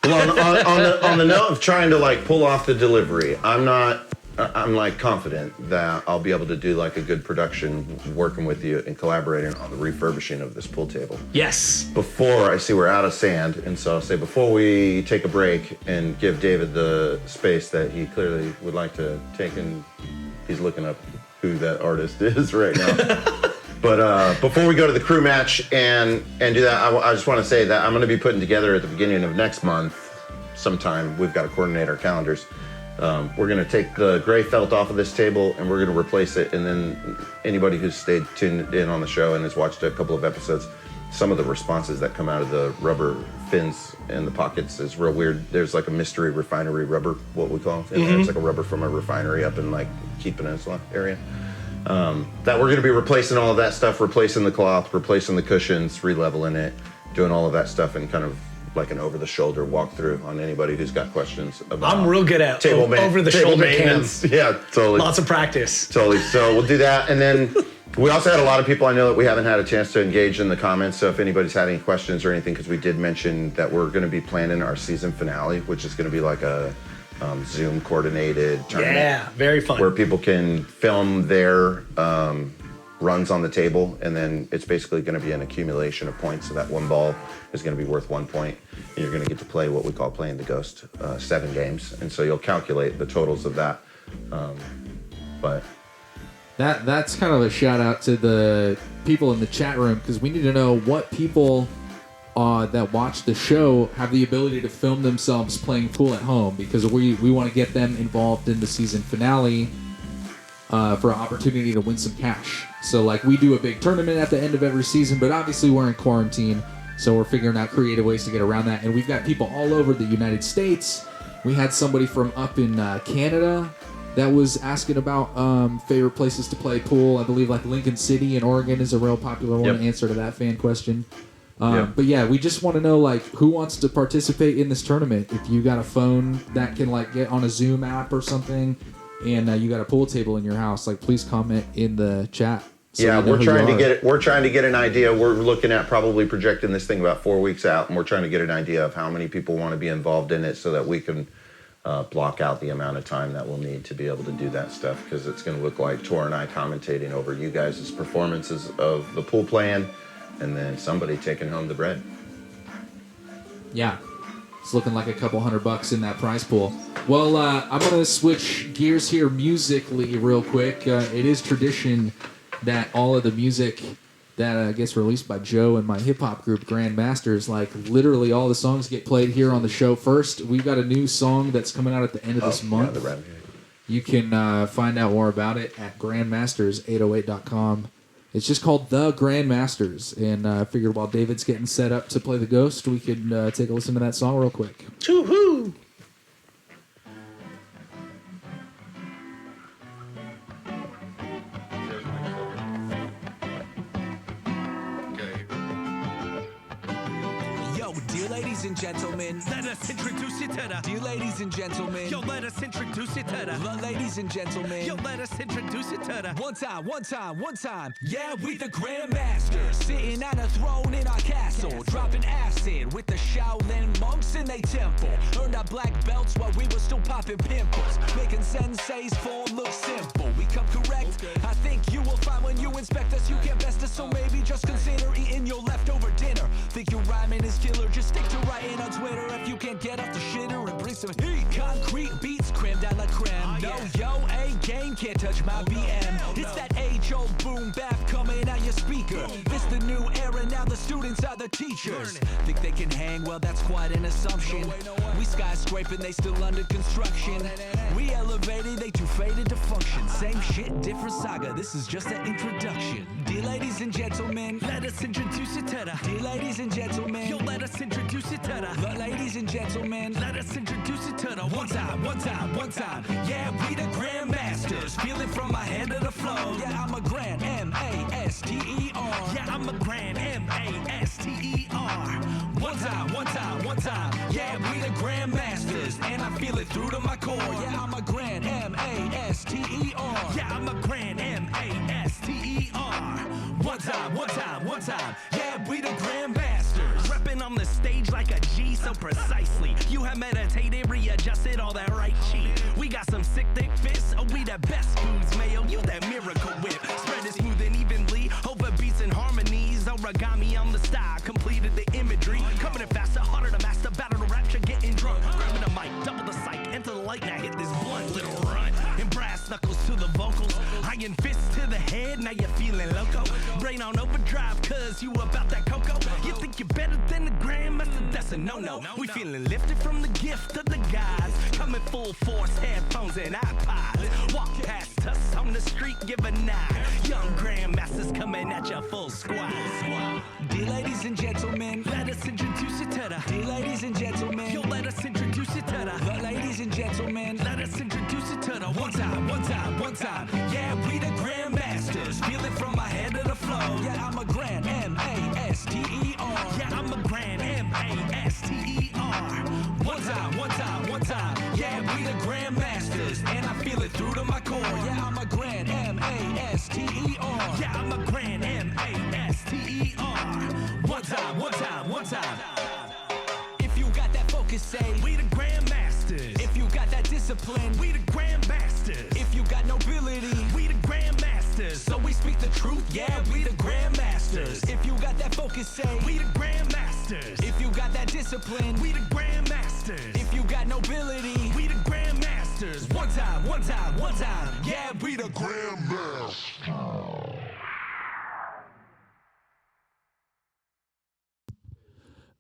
on the note of trying to like pull off the delivery, I'm not I'm like confident that I'll be able to do like a good production working with you and collaborating on the refurbishing of this pool table. Yes. Before I see we're out of sand, and so I'll say before we take a break and give David the space that he clearly would like to take, and he's looking up who that artist is right now. But before we go to the crew match and do that, I just want to say that I'm going to be putting together at the beginning of next month sometime. We've got to coordinate our calendars. We're going to take the gray felt off of this table and we're going to replace it. And then anybody who's stayed tuned in on the show and has watched a couple of episodes, some of the responses that come out of the rubber fins in the pockets is real weird. There's like a mystery refinery rubber, what we call it. It's like a rubber from a refinery up in like Keep Peninsula area. That we're going to be replacing all of that stuff, replacing the cloth, replacing the cushions, re-leveling it, doing all of that stuff, and kind of like an over-the-shoulder walkthrough on anybody who's got questions about. I'm real good at table over-the-shoulder maintenance. Yeah, totally. Lots of practice. Totally. So we'll do that, and then we also had a lot of people I know that we haven't had a chance to engage in the comments. So if anybody's had any questions or anything, because we did mention that we're going to be planning our season finale, which is going to be like a Zoom coordinated tournament. Yeah, very fun. Where people can film their runs on the table, and then it's basically going to be an accumulation of points. So that one ball is going to be worth 1 point. And you're going to get to play what we call playing the ghost, 7 games. And so you'll calculate the totals of that. But that's kind of a shout out to the people in the chat room, because we need to know what people that watch the show have the ability to film themselves playing pool at home, because we want to get them involved in the season finale for an opportunity to win some cash. So like we do a big tournament at the end of every season, but obviously we're in quarantine, so we're figuring out creative ways to get around that. And we've got people all over the United States. We had somebody from up in Canada that was asking about favorite places to play pool. I believe like Lincoln City in Oregon is a real popular one. Answer to that fan question. But yeah, we just want to know like who wants to participate in this tournament. If you got a phone that can like get on a Zoom app or something, and you got a pool table in your house, like please comment in the chat. So we're trying to get an idea. We're looking at probably projecting this thing about 4 weeks out, and we're trying to get an idea of how many people want to be involved in it, so that we can block out the amount of time that we'll need to be able to do that stuff. Because it's going to look like Tor and I commentating over you guys' performances of the pool plan, and then somebody taking home the bread. Yeah, it's looking like a couple $100 in that prize pool. Well, I'm going to switch gears here musically real quick. It is tradition that all of the music that gets released by Joe and my hip-hop group, Grand Masters, like literally all the songs get played here on the show first. We've got a new song that's coming out at the end of this month. You can find out more about it at grandmasters808.com. It's just called The Grand Masters, and I figured while David's getting set up to play the Ghost, we could take a listen to that song real quick. Choo-hoo! Dear ladies and gentlemen, let us introduce you to the. Dear ladies and gentlemen, yo, let us introduce you to the. Ladies and gentlemen, yo, let us introduce you to the. One time. Yeah, we the Grandmasters, sitting on a throne in our castle, dropping acid with the Shaolin monks in they temple. Earned our black belts while we were still popping pimples, making senseis form look simple. We come correct. I think you will find when you inspect us, you can't best us, so maybe just consider eating your leftover dinner. Think your rhyming is killer, just stick to writing on Twitter if you can't get off the shitter and bring some heat. Concrete beats, creme de la creme. No, yo, A-game can't touch my BM. It's that age-old boom bap coming out your speaker. This the new era, now the students are the teachers. Think they can hang? Well, that's quite an assumption. We skyscraping, they still under construction. We elevated, they too faded to function. Same shit, different saga, this is just an introduction. Dear ladies and gentlemen, let us introduce you to the. Dear ladies and gentlemen, yo, let us introduce you to the. Ladies and gentlemen, let us introduce you to the. One time. Yeah, we the Grandmasters, feel it from my head to the floor. Yeah, I'm a Grand M-A-S-T-E-R. Yeah, I'm a Grand M-A-S-T-E-R. One time. Yeah, we the Grandmasters, and I feel it through to my core. Yeah, I'm a Grand M-A-S-T-E-R. Yeah, I'm a Grand M-A-S-T-E-R. One time. Yeah, we the Grandmasters, repping on the stage like a G me so precisely. You have meditated, readjusted all that right cheek. We got some sick thick fists, oh we the best foods, mayo. You that miracle whip, spread it smooth and evenly over beats and harmonies. Origami on the style, completed the imagery. Coming in faster, harder to master, battle to rapture, getting drunk. Grabbing the mic, double the psych, enter the light, now hit this blunt little run. And brass knuckles to the vocals, iron fists to the head, now you're feeling loco. Brain on overdrive, cause you about that cocoa. You think you're better than the grandmaster, that's a no-no. We feeling lifted from the gift of the gods, coming full force, headphones and iPods. Walk past us on the street, give a nod. Young grandmasters coming at your full squad. Dear ladies and gentlemen, let us introduce you to the. Dear ladies and gentlemen, yo, let us introduce you to the. Ladies and gentlemen, let us introduce you to the. One time, one time, one time. Yeah, we the grandmasters. Feel it from my head to the flow. Yeah, I'm a grand M-A-S-T-E-R. Yeah, I'm a grand M-A-S-T-E-R. One time, one time, one time. Yeah, we the grandmasters. And I feel it through to my core. Yeah, I'm a grand M-A-S-T-E-R. Yeah, I'm a grand M-A-S-T-E-R. One time, one time, one time. If you got that focus, say we the grandmasters. If you got that discipline, we the grandmasters. If you got nobility, we the grandmasters. So we speak the truth, yeah, we the grandmasters. If you got that focus, say we the grandmasters. If you got that discipline, we the grandmasters. If you got nobility, we the grandmasters. One time, one time, one time, yeah, we the grandmasters.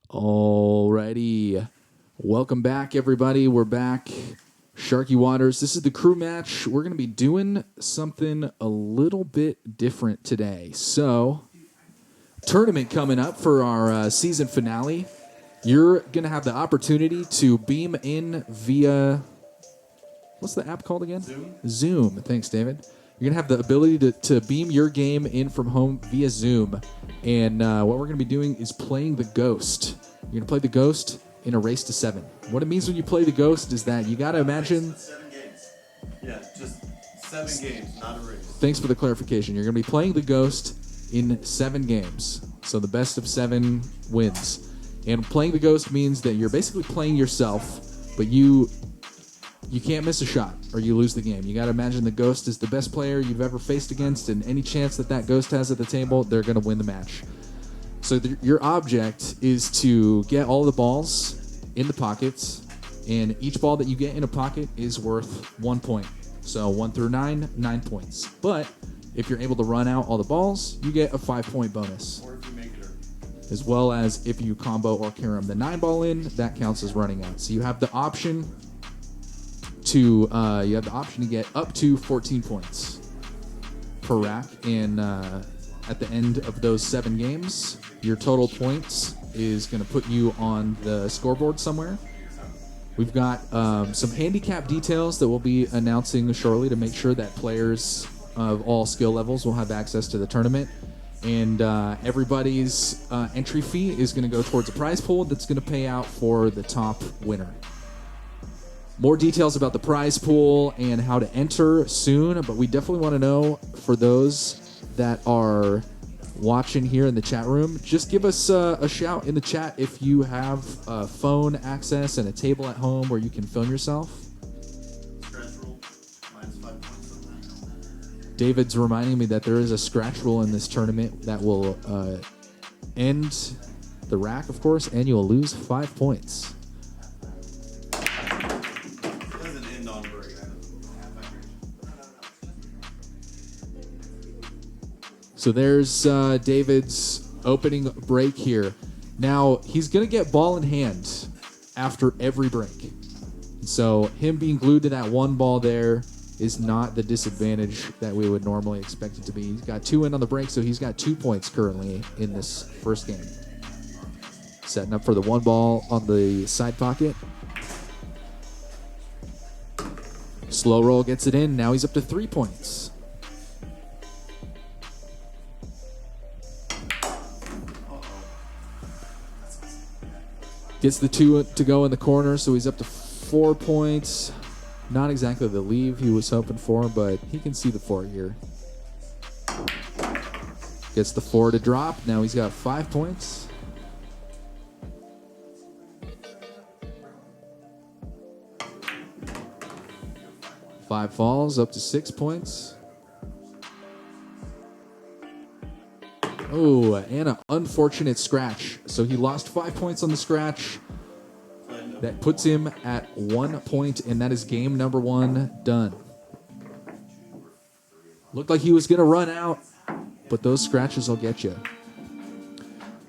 Alrighty. Welcome back, everybody. We're back. Sharky Waters. This is the crew match. We're going to be doing something a little bit different today. So, tournament coming up for our season finale. You're going to have the opportunity to beam in via... What's the app called again? Zoom. Thanks, David. You're going to have the ability to beam your game in from home via Zoom. And what we're going to be doing is playing the Ghost. You're going to play the Ghost in a race to 7. What it means when you play the Ghost is that you got to imagine... 7 games. Yeah, just 7 games, not a race. Thanks for the clarification. You're going to be playing the Ghost in 7 games. So the best of 7 wins. And playing the Ghost means that you're basically playing yourself, but you can't miss a shot or you lose the game. You got to imagine the Ghost is the best player you've ever faced against, and any chance that Ghost has at the table, they're going to win the match. So your object is to get all the balls in the pockets, and each ball that you get in a pocket is worth 1 point. So 1 through 9, 9 points. But if you're able to run out all the balls, you get a 5-point bonus. Or if you make it. As well as if you combo or carom the 9 ball in, that counts as running out. So you have the option to get up to 14 points per rack, and at the end of those 7 games, your total points is going to put you on the scoreboard somewhere. We've got some handicap details that we'll be announcing shortly to make sure that players of all skill levels will have access to the tournament. And everybody's entry fee is going to go towards a prize pool that's going to pay out for the top winner. More details about the prize pool and how to enter soon, but we definitely want to know, for those that are watching here in the chat room, just give us a shout in the chat if you have phone access and a table at home where you can film yourself. Scratch rule, minus 5 points on that. David's reminding me that there is a scratch rule in this tournament that will end the rack, of course, and you'll lose 5 points. So there's David's opening break here. Now, he's going to get ball in hand after every break. So him being glued to that 1 ball there is not the disadvantage that we would normally expect it to be. He's got 2 in on the break, so he's got 2 points currently in this first game. Setting up for the 1 ball on the side pocket. Slow roll gets it in. Now he's up to 3 points. Gets the 2 to go in the corner, so he's up to 4 points. Not exactly the leave he was hoping for, but he can see the 4 here. Gets the 4 to drop. Now he's got 5 points. 5 falls, up to 6 points. Oh, and an unfortunate scratch. So he lost 5 points on the scratch. That puts him at 1 point, and that is game number 1 done. Looked like he was going to run out, but those scratches will get you.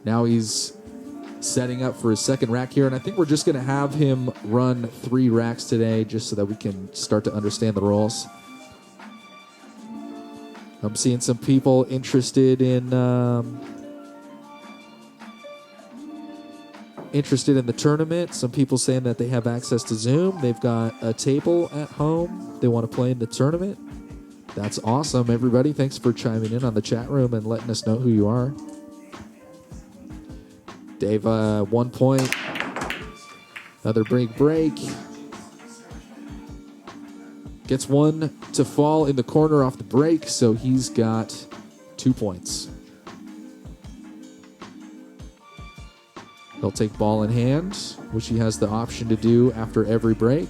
Now he's setting up for his second rack here, and I think we're just going to have him run 3 racks today just so that we can start to understand the rules. I'm seeing some people interested in the tournament. Some people saying that they have access to Zoom. They've got a table at home. They want to play in the tournament. That's awesome, everybody. Thanks for chiming in on the chat room and letting us know who you are. Dave, 1 point. Another break. Gets one to fall in the corner off the break, so he's got 2 points. He'll take ball in hand, which he has the option to do after every break.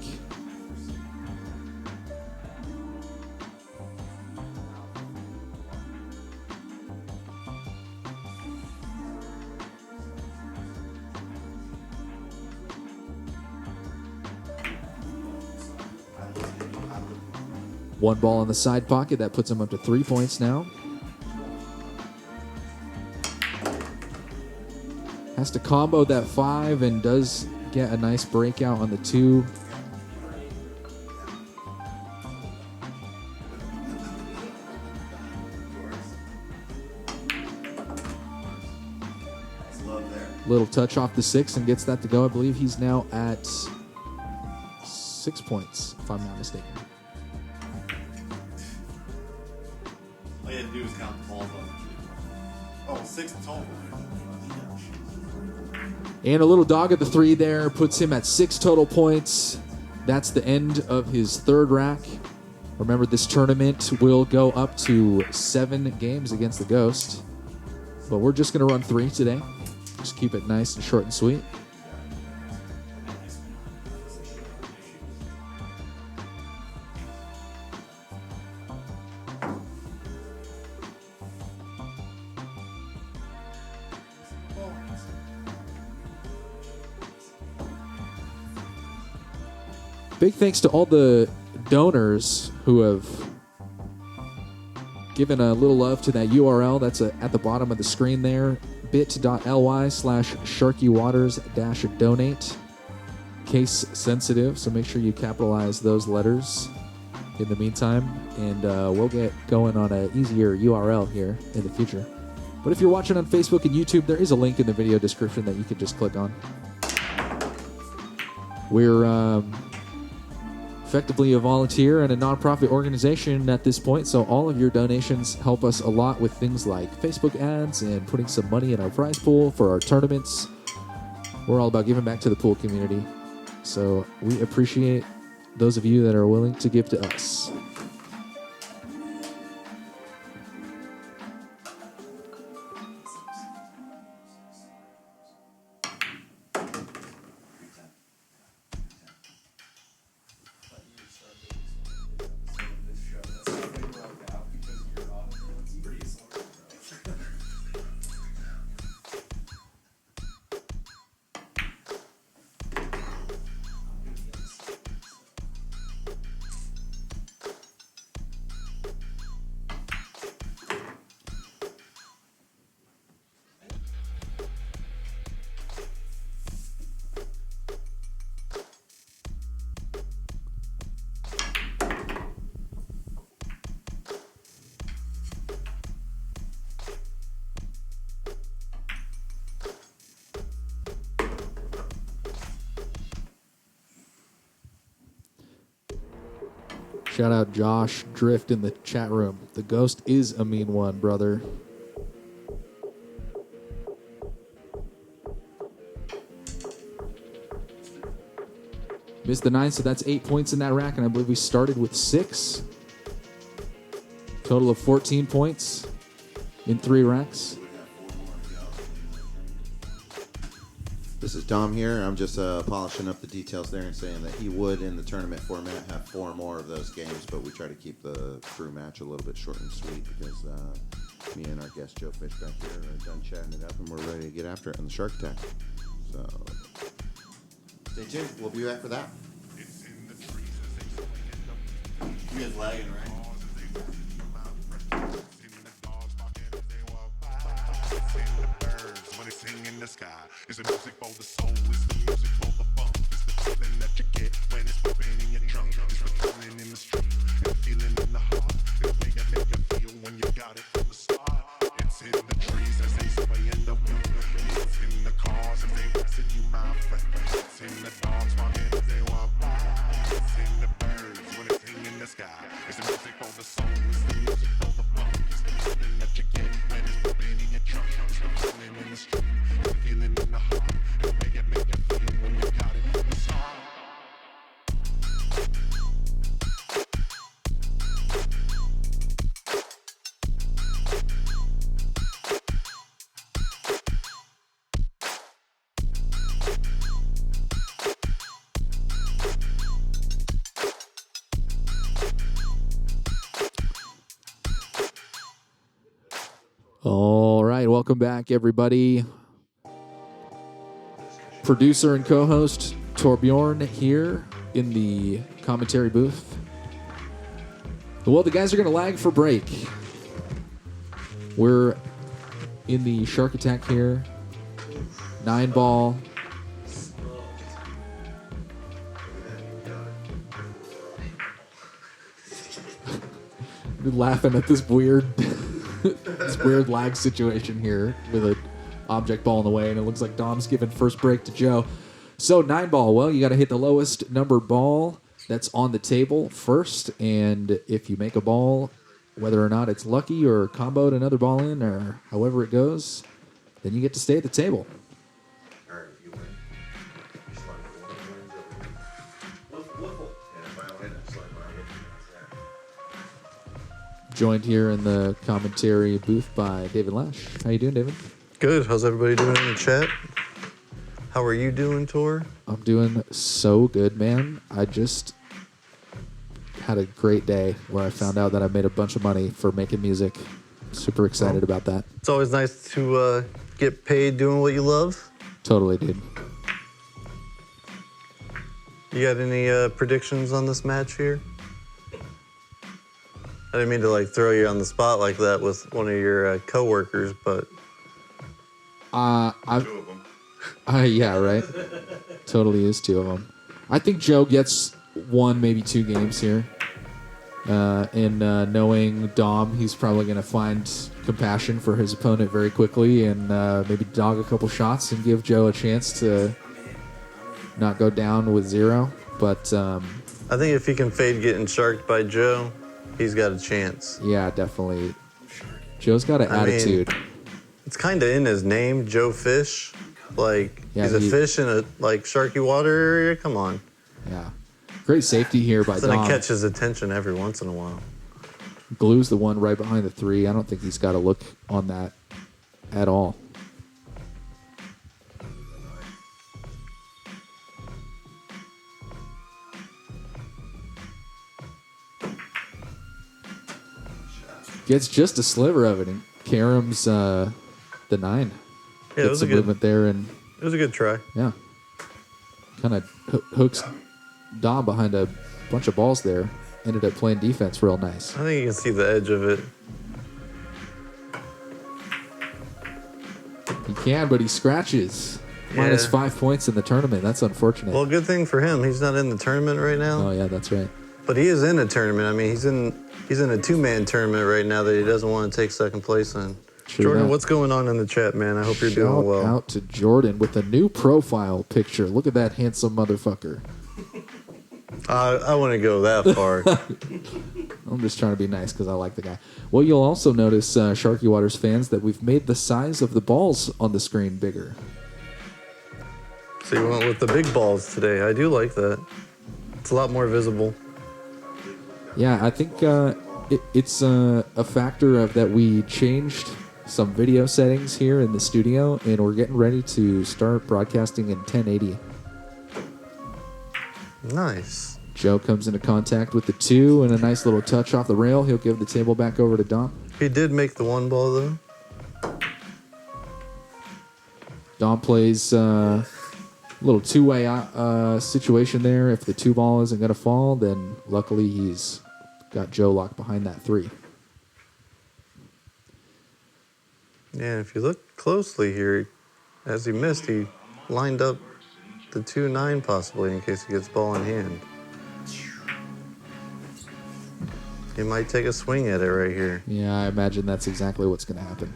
One ball in the side pocket. That puts him up to 3 points now. Has to combo that 5 and does get a nice breakout on the 2. Little touch off the 6 and gets that to go. I believe he's now at 6 points, if I'm not mistaken. All you had to do is count the balls on. Oh, 6 total. And a little dog at the 3 there puts him at 6 total points. That's the end of his 3rd rack. Remember, this tournament will go up to 7 games against the Ghost. But we're just going to run 3 today. Just keep it nice and short and sweet. Big thanks to all the donors who have given a little love to that URL. That's at the bottom of the screen there. bit.ly/Sharky Waters-donate. Case sensitive, so make sure you capitalize those letters in the meantime. And we'll get going on an easier URL here in the future. But if you're watching on Facebook and YouTube, there is a link in the video description that you can just click on. We're effectively a volunteer and a nonprofit organization at this point, so all of your donations help us a lot with things like Facebook ads and putting some money in our prize pool for our tournaments. We're all about giving back to the pool community, so we appreciate those of you that are willing to give to us. Shout out Josh Drift in the chat room. The Ghost is a mean one, brother. Missed the 9, so that's 8 points in that rack, and I believe we started with 6. Total of 14 points in 3 racks. This This is Dom here. I'm just polishing up the details there and saying that he would, in the tournament format, have 4 more of those games, but we try to keep the crew match a little bit short and sweet because me and our guest Joe Fish back here are done chatting it up and we're ready to get after it on the Shark Attack. So stay tuned. We'll be back for that. You guys lagging, right? In the sky, it's the music for the soul, it's the music for the funk, it's the feeling that you get when it's pumping in your trunk, it's the feeling in the street, and the feeling in the heart, the way it make you feel when you got it from the start. It's in the trees as they sway in the wind, it's in the cars as they passing you, my friend, it's in the dogs walking as they walk by, it's in the birds when it's in the sky, it's the music for the soul, it's the music for the funk, it's the feeling that you get when it's pumping in your trunk, it's the feeling in the street. Feeling in the heart, the way it make you feel when you got it from the start. All right, welcome back, everybody. Producer and co-host Torbjorn here in the commentary booth. Well, the guys are going to lag for break. We're in the Shark Attack here. 9-ball. You're laughing at this weird lag situation here with a object ball in the way, and it looks like Dom's giving first break to Joe. So 9-ball, well, you got to hit the lowest number ball that's on the table first, and if you make a ball, whether or not it's lucky or comboed another ball in or however it goes, then you get to stay at the table. Joined here in the commentary booth by David Lash. How you doing, David? Good. How's everybody doing in the chat? How are you doing, Tor? I'm doing so good, man. I just had a great day where I found out that I made a bunch of money for making music. Super excited about that. It's always nice to get paid doing what you love. Totally, dude. You got any predictions on this match here? I didn't mean to like throw you on the spot like that with one of your coworkers, but yeah, right. Totally is 2 of them. I think Joe gets 1, maybe 2 games here. And knowing Dom, he's probably going to find compassion for his opponent very quickly and maybe dog a couple shots and give Joe a chance to not go down with 0. But I think if he can fade getting sharked by Joe, he's got a chance. Yeah, definitely. Joe's got an attitude. It's kind of in his name, Joe Fish. Like, yeah, he's a fish in a Sharky Water area. Come on. Yeah. Great safety here by It's Dom. gonna catch his attention every once in a while. Glue's the one right behind the 3. I don't think he's got a look on that at all. Gets just a sliver of it. And Karam's the 9. Yeah, it was some a good movement there, and it was a good try. yeah, kind of hooks Dom behind a bunch of balls there. Ended up playing defense real nice. I think you can see the edge of it. He can, but he scratches. Minus 5 points in the tournament. That's unfortunate. Well, good thing for him. He's not in the tournament right now. Oh yeah, that's right. But he is in a tournament. I mean, he's in a 2-man tournament right now that he doesn't want to take second place in. True Jordan, that. what's going on in the chat, man? I hope you're doing Shout well. out to Jordan with a new profile picture. Look at that handsome motherfucker. I wouldn't go that far. I'm just trying to be nice because I like the guy. Well, you'll also notice, Sharky Waters fans, that we've made the size of the balls on the screen bigger. So you went with the big balls today. I do like that. It's a lot more visible. Yeah, I think it's a factor of that we changed some video settings here in the studio, and we're getting ready to start broadcasting in 1080. Nice. Joe comes into contact with the 2 and a nice little touch off the rail. He'll give the table back over to Dom. He did make the 1 ball, though. Dom plays a little 2-way situation there. If the 2 ball isn't going to fall, then luckily he's got Joe locked behind that 3. Yeah, if you look closely here, as he missed, he lined up the 2-9 possibly in case he gets ball in hand. He might take a swing at it right here. Yeah, I imagine that's exactly what's going to happen.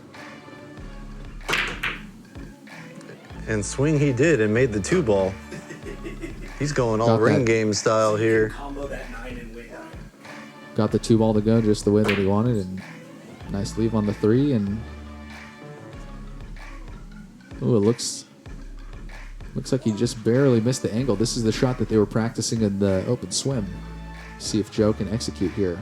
And swing he did and made the 2 ball. He's going all Got ring that. game style here. Combo that 9 and win. Got the 2 ball to go just the way that he wanted, and nice leave on the 3. And ooh, it looks like he just barely missed the angle. This is the shot that they were practicing in the open swim. See if Joe can execute here.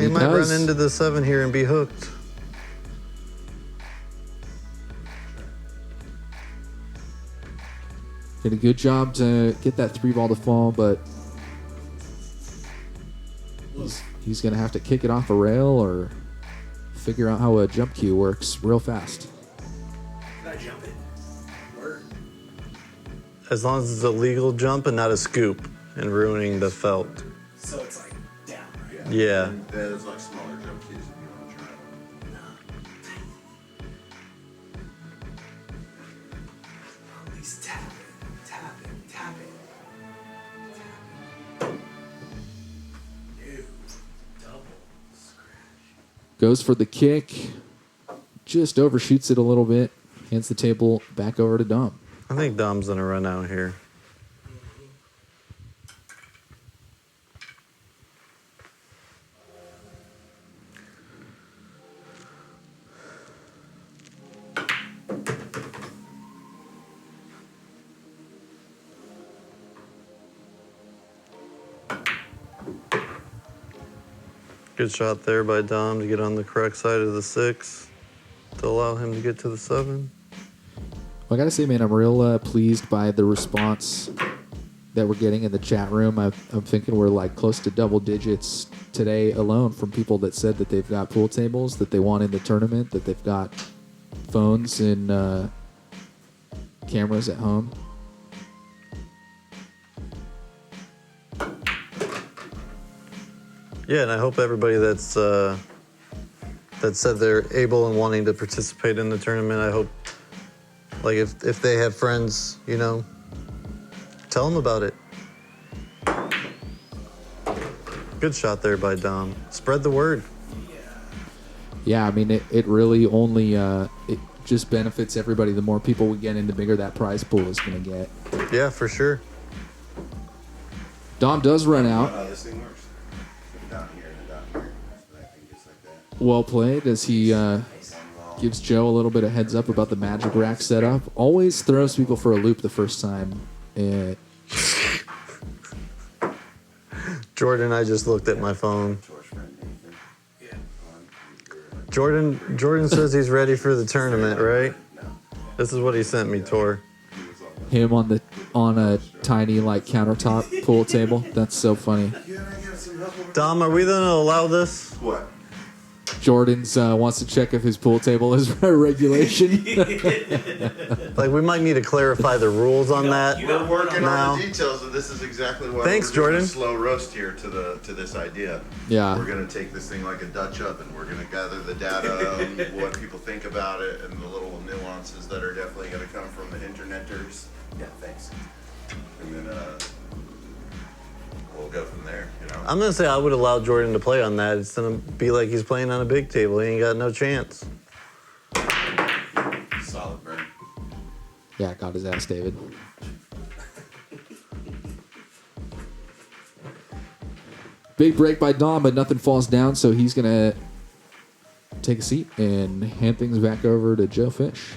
He might run into the 7 here and be hooked. Did a good job to get that 3 ball to fall, but he's going to have to kick it off a rail or figure out how a jump cue works real fast. Can I jump it? Word. As long as it's a legal jump and not a scoop and ruining the felt. So it's like down, right? Yeah. There's like smaller jump keys if you want to try it. At least tap it, tap it, tap it. Tap it. Dude, double scratch. Goes for the kick, just overshoots it a little bit, hands the table back over to Dom. I think Dom's gonna run out here. Good shot there by Dom to get on the correct side of the 6 to allow him to get to the 7. Well, I gotta say, man, I'm real pleased by the response that we're getting in the chat room. I'm thinking we're like close to double digits today alone from people that said that they've got pool tables that they want in the tournament, that they've got phones and cameras at home. Yeah, and I hope everybody that's that said they're able and wanting to participate in the tournament, I hope, like, if they have friends, you know, tell them about it. Good shot there by Dom. Spread the word. Yeah, I mean, it really only it just benefits everybody. The more people we get in, the bigger that prize pool is going to get. Yeah, for sure. Dom does run out. This thing works. Down here and down here. I think it's like that. Well played as he gives Joe a little bit of heads up about the magic rack setup. Always throws people for a loop the first time. Jordan, I just looked at my phone. Jordan says he's ready for the tournament, right? This is what he sent me, Tor. Him on a tiny like countertop pool table. That's so funny. Dom, are we gonna allow this? What? Jordan's wants to check if his pool table is a regulation. Like, we might need to clarify the rules on that. We're working now. on the details, and this is exactly why Thanks, we're doing Jordan. a slow roast here to this idea. Yeah. We're gonna take this thing like a Dutch oven. We're gonna gather the data on what people think about it and the little nuances that are definitely gonna come from the interneters. Yeah, thanks. And then we'll go from there. You know. I'm gonna say I would allow Jordan to play on that. It's gonna be like he's playing on a big table. He ain't got no chance. Solid, bro. Yeah, got his ass, David. Big break by Dom, but nothing falls down, so he's going to take a seat and hand things back over to Joe Fish.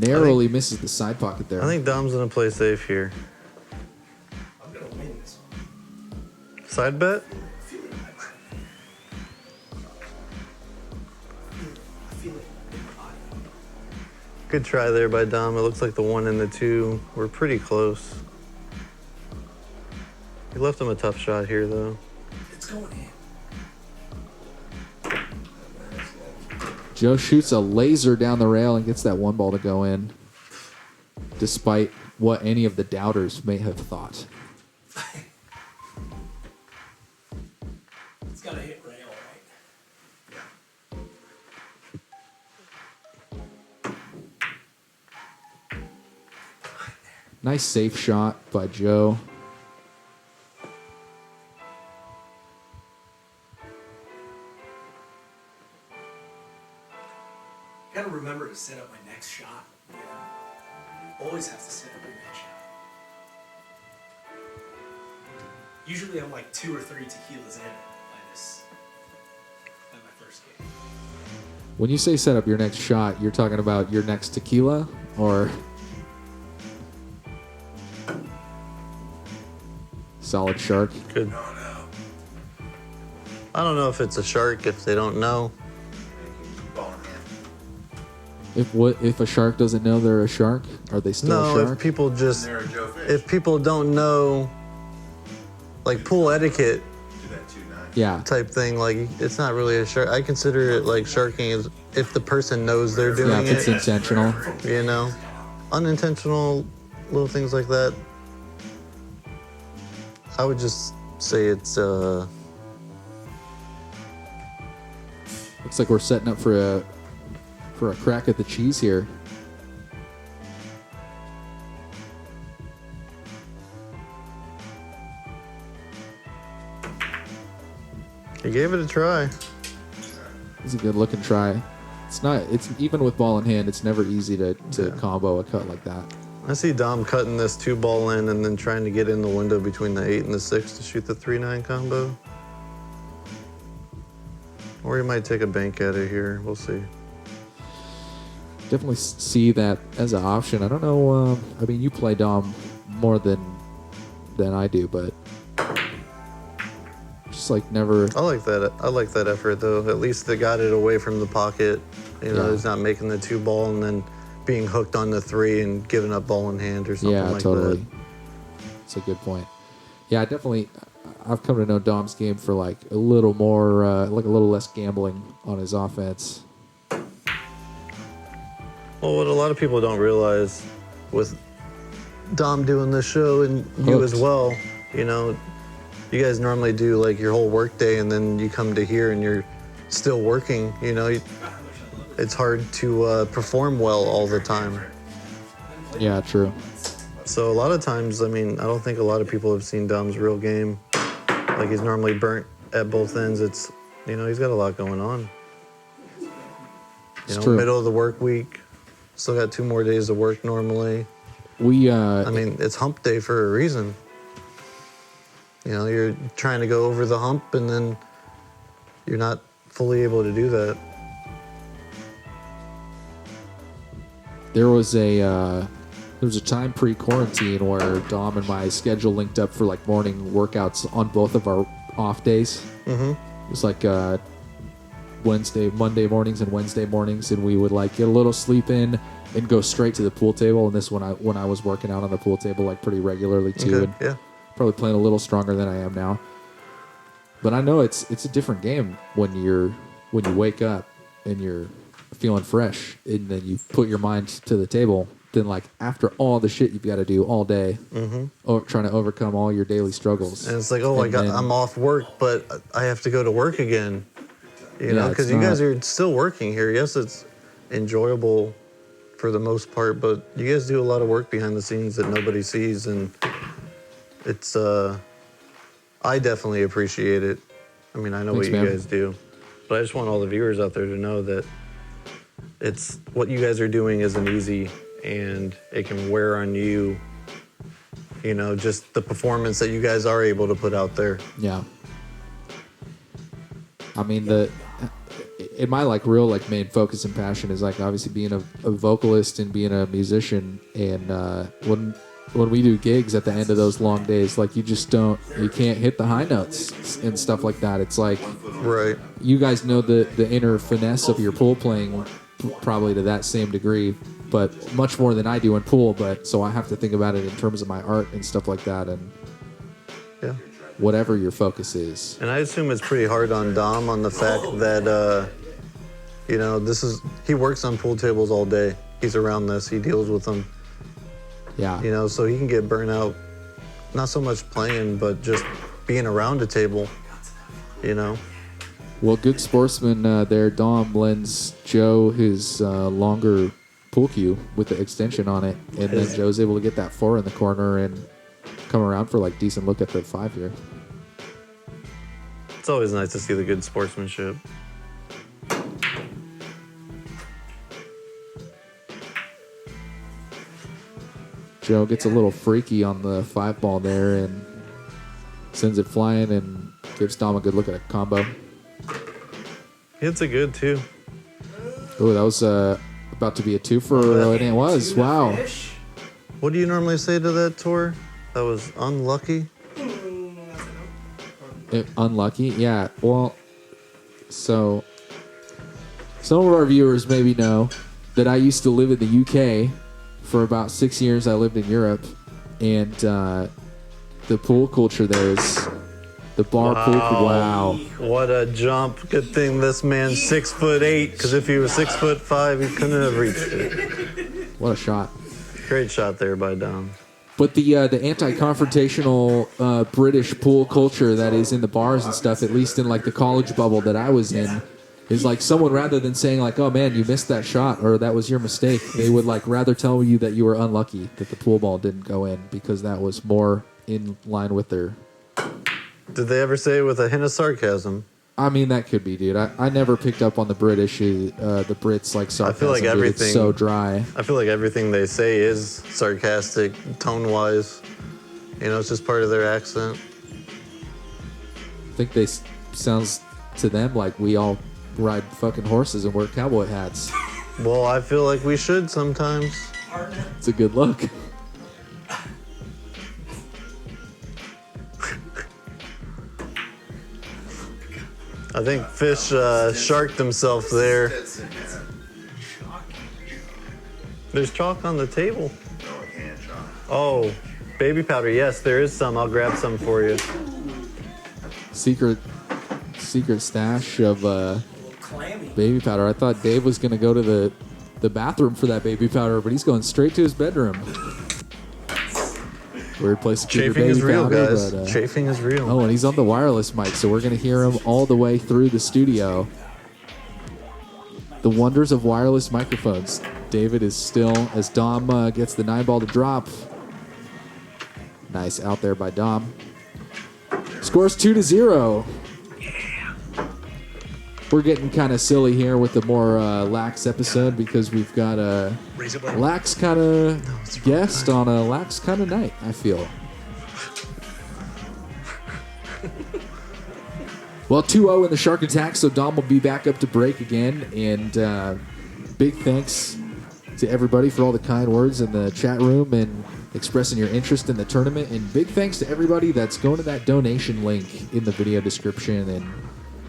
narrowly misses the side pocket there. I think Dom's gonna play safe here. I'm gonna win this one. Side bet? I feel it in my body. I feel it in my body. Good try there by Dom. It looks like the 1 and the 2 were pretty close. He left him a tough shot here, though. It's going in. Joe shoots a laser down the rail and gets that 1 ball to go in, despite what any of the doubters may have thought. It's gotta hit rail, right? Nice safe shot by Joe. Gotta remember to set up my next shot. You know? Always have to set up your next shot. Usually I'm like 2 or 3 tequilas in by my first game. When you say set up your next shot, you're talking about your next tequila or solid shark? Good. I don't know if it's a shark if they don't know. If a shark doesn't know they're a shark, are they still a No, shark? if people just They're a Joe Fish. if people don't know like pool etiquette Do that 2-9. Yeah. type thing, like it's not really a shark. I consider it like sharking is if the person knows they're Yeah, doing if it's it, intentional. you know, unintentional little things like that. I would just say it's Looks like we're setting up for a crack at the cheese here. he gave it a try. It's a good looking try. It's even with ball in hand, it's never easy to combo a cut like that. I see Dom cutting this 2 ball in and then trying to get in the window between the 8 and the 6 to shoot the 3-9 combo. Or he might take a bank at it here. We'll see. Definitely see that as an option. I don't know. I mean, you play Dom more than I do, but just like never. I like that. I like that effort though. At least they got it away from the pocket. You know, Yeah. he's not making the 2 ball and then being hooked on the 3 and giving up ball in hand or something Yeah, like totally. that. It's a good point. Yeah, I definitely. I've come to know Dom's game for like a little more, like a little less gambling on his offense. Well, what a lot of people don't realize with Dom doing this show and you as Hooked. well, you know, you guys normally do like your whole work day and then you come to here and you're still working, you know, it's hard to perform well all the time. Yeah, true. So a lot of times, I mean, I don't think a lot of people have seen Dom's real game. Like he's normally burnt at both ends. It's, you know, he's got a lot going on. It's You know, true. middle of the work week, still got 2 more days of work normally. We. I mean, it's hump day for a reason. You know, you're trying to go over the hump and then you're not fully able to do that. There was a time pre-quarantine where Dom and my schedule linked up for like morning workouts on both of our off days. Mm-hmm. It was like Monday mornings and Wednesday mornings, and we would like get a little sleep in and go straight to the pool table. And this when I was working out on the pool table like pretty regularly too, Okay, and yeah. probably playing a little stronger than I am now. But I know it's a different game when you wake up and you're feeling fresh, and then you put your mind to the table. Then like after all the shit you've got to do all day, trying to overcome all your daily struggles. And it's like, oh, And then- I'm off work, but I have to go to work again. You know, Yeah, because it's you guys not- are still working here. Yes, it's enjoyable for the most part, but you guys do a lot of work behind the scenes that nobody sees, and it's I definitely appreciate it. I mean, I know Thanks, what you man. guys do, but I just want all the viewers out there to know that it's what you guys are doing isn't easy, and it can wear on you. You know, just the performance that you guys are able to put out there. Yeah. I mean, in my like real like main focus and passion is like obviously being a vocalist and being a musician. And when we do gigs at the end of those long days, like you can't hit the high notes and stuff like that. It's like, Right. you guys know the inner finesse of your pool playing probably to that same degree, but much more than I do in pool. But so I have to think about it in terms of my art and stuff like that, and Yeah. whatever your focus is. And I assume it's pretty hard on Dom on the fact that, you know, he works on pool tables all day. He's around this. He deals with them. Yeah. You know, so he can get burnt out, not so much playing, but just being around a table, you know. Well, good sportsman there, Dom lends Joe his longer pool cue with the extension on it, and then Joe's able to get that 4 in the corner and come around for like decent look at the 5 here. It's always nice to see the good sportsmanship. Joe gets a little freaky on the 5 ball there and sends it flying and gives Dom a good look at a combo. Hits it good too. Oh, that was about to be a 2 for, and it was. Wow. What do you normally say to that, Tor? That was unlucky? Unlucky? Yeah. Well, so some of our viewers maybe know that I used to live in the UK. For about 6 years, I lived in Europe, and the pool culture there is the bar pool. Wow, what a jump! Good thing this man's 6'8", because if he was 6'5", he couldn't have reached it. What a shot! Great shot there by Dom. But the anti-confrontational British pool culture that is in the bars and stuff, at least in like the college bubble that I was in, is like someone rather than saying like, "Oh man, you missed that shot," or "That was your mistake," they would like rather tell you that you were unlucky that the pool ball didn't go in because that was more in line with their. Did they ever say it with a hint of sarcasm? I mean, that could be, dude. I never picked up on the British, the Brits like sarcasm. I feel like dude. everything It's so dry. I feel like everything they say is sarcastic, tone-wise. You know, it's just part of their accent. I think they sounds to them like we all ride fucking horses and wear cowboy hats. Well, I feel like we should sometimes. It's a good look. I think Fish sharked himself there. There's chalk on the table. Oh, baby powder. Yes, there is some. I'll grab some for you. Secret stash of baby powder. I thought Dave was gonna go to the bathroom for that baby powder, but he's going straight to his bedroom. Weird place to keep your Chafing baby is real, powder, guys. but, Chafing is real. Oh, and he's on the wireless mic, so we're gonna hear him all the way through the studio. The wonders of wireless microphones. David is still, as Dom gets the 9 ball to drop. Nice out there by Dom. Scores 2-0. We're getting kind of silly here with the more lax episode because we've got a lax kind of guest on a lax kind of night, I feel. Well, 2-0 in the Shark Attack, so Dom will be back up to break again. And big thanks to everybody for all the kind words in the chat room and expressing your interest in the tournament. And big thanks to everybody that's going to that donation link in the video description and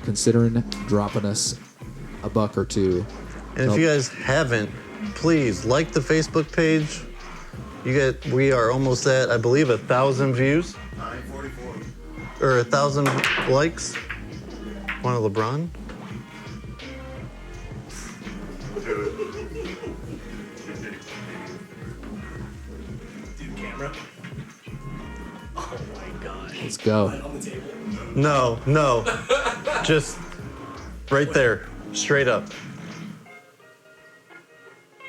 considering dropping us a buck or two. And if you guys haven't, please like the Facebook page. We are almost at, I believe, 1,000 views. 944. Or 1,000 likes. Want a LeBron? Dude, camera. Oh my god. Let's go. On the table. No. Just right there. Straight up.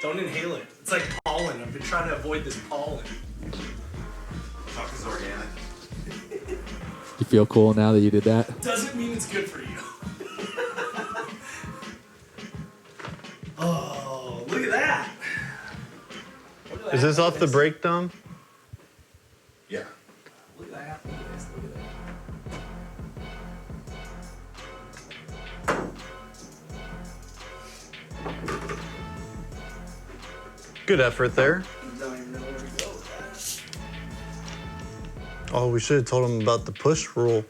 Don't inhale it. It's like pollen. I've been trying to avoid this pollen. Talk is organic. You feel cool now that you did that? Doesn't mean it's good for you. Oh, look at that. Look at that. Is this off the break, Dom? Yeah. Look at that. Look at this. Look at that. Good effort there. Don't even know where to go with that. Oh, we should have told him about the push rule.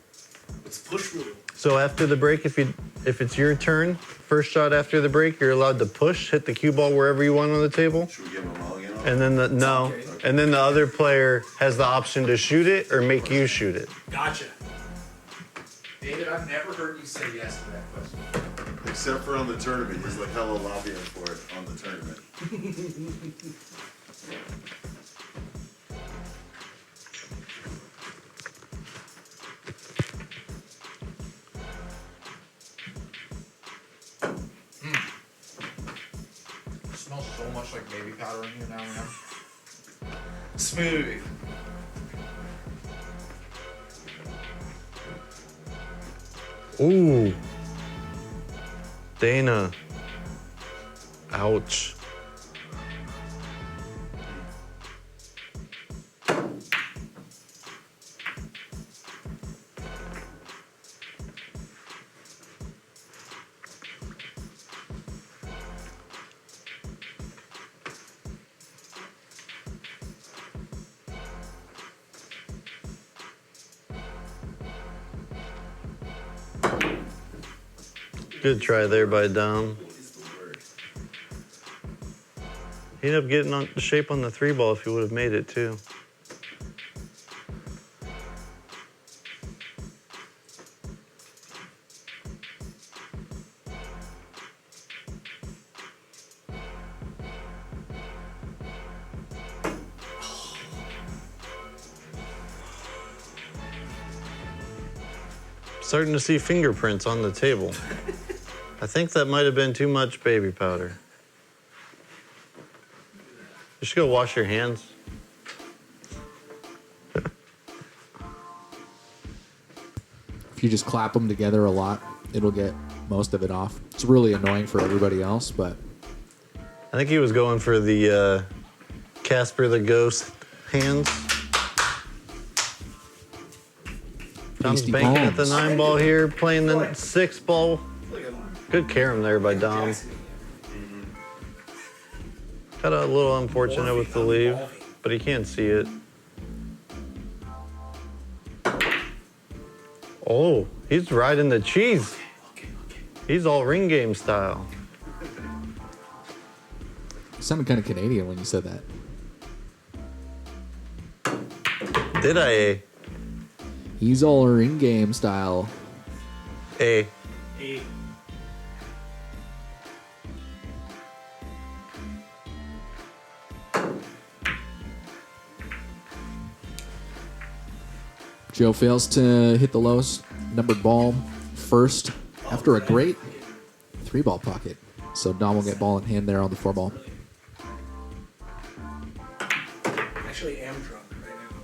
It's push rule. So after the break, if it's your turn, first shot after the break, you're allowed to push, hit the cue ball wherever you want on the table. Should we give him a mulligan on it? And then and then the other player has the option to shoot it or make you shoot it. Gotcha. David, I've never heard you say yes to that question. Except for on the tournament. He's like hella lobbying for it on the tournament. It smells so much like baby powder in here now, man. Smooth. Ooh. Dana. Ouch. Good try there by Dom. He ended up getting on the shape on the 3-ball if he would have made it too. Starting to see fingerprints on the table. I think that might have been too much baby powder. You should go wash your hands. If you just clap them together a lot, it'll get most of it off. It's really annoying for everybody else, but I think he was going for the Casper the Ghost hands. Dom's Beastie banking at the palms. 9-ball here, playing the 6-ball. Good carom there by Dom. Got a little unfortunate with the leave, but he can't see it. Oh, he's riding the cheese. He's all ring game style. you sounded kind of Canadian when you said that. Did I? He's all ring game style. A. Joe fails to hit the lowest numbered ball first after a great 3-ball pocket. So Dom will get ball in hand there on the 4-ball.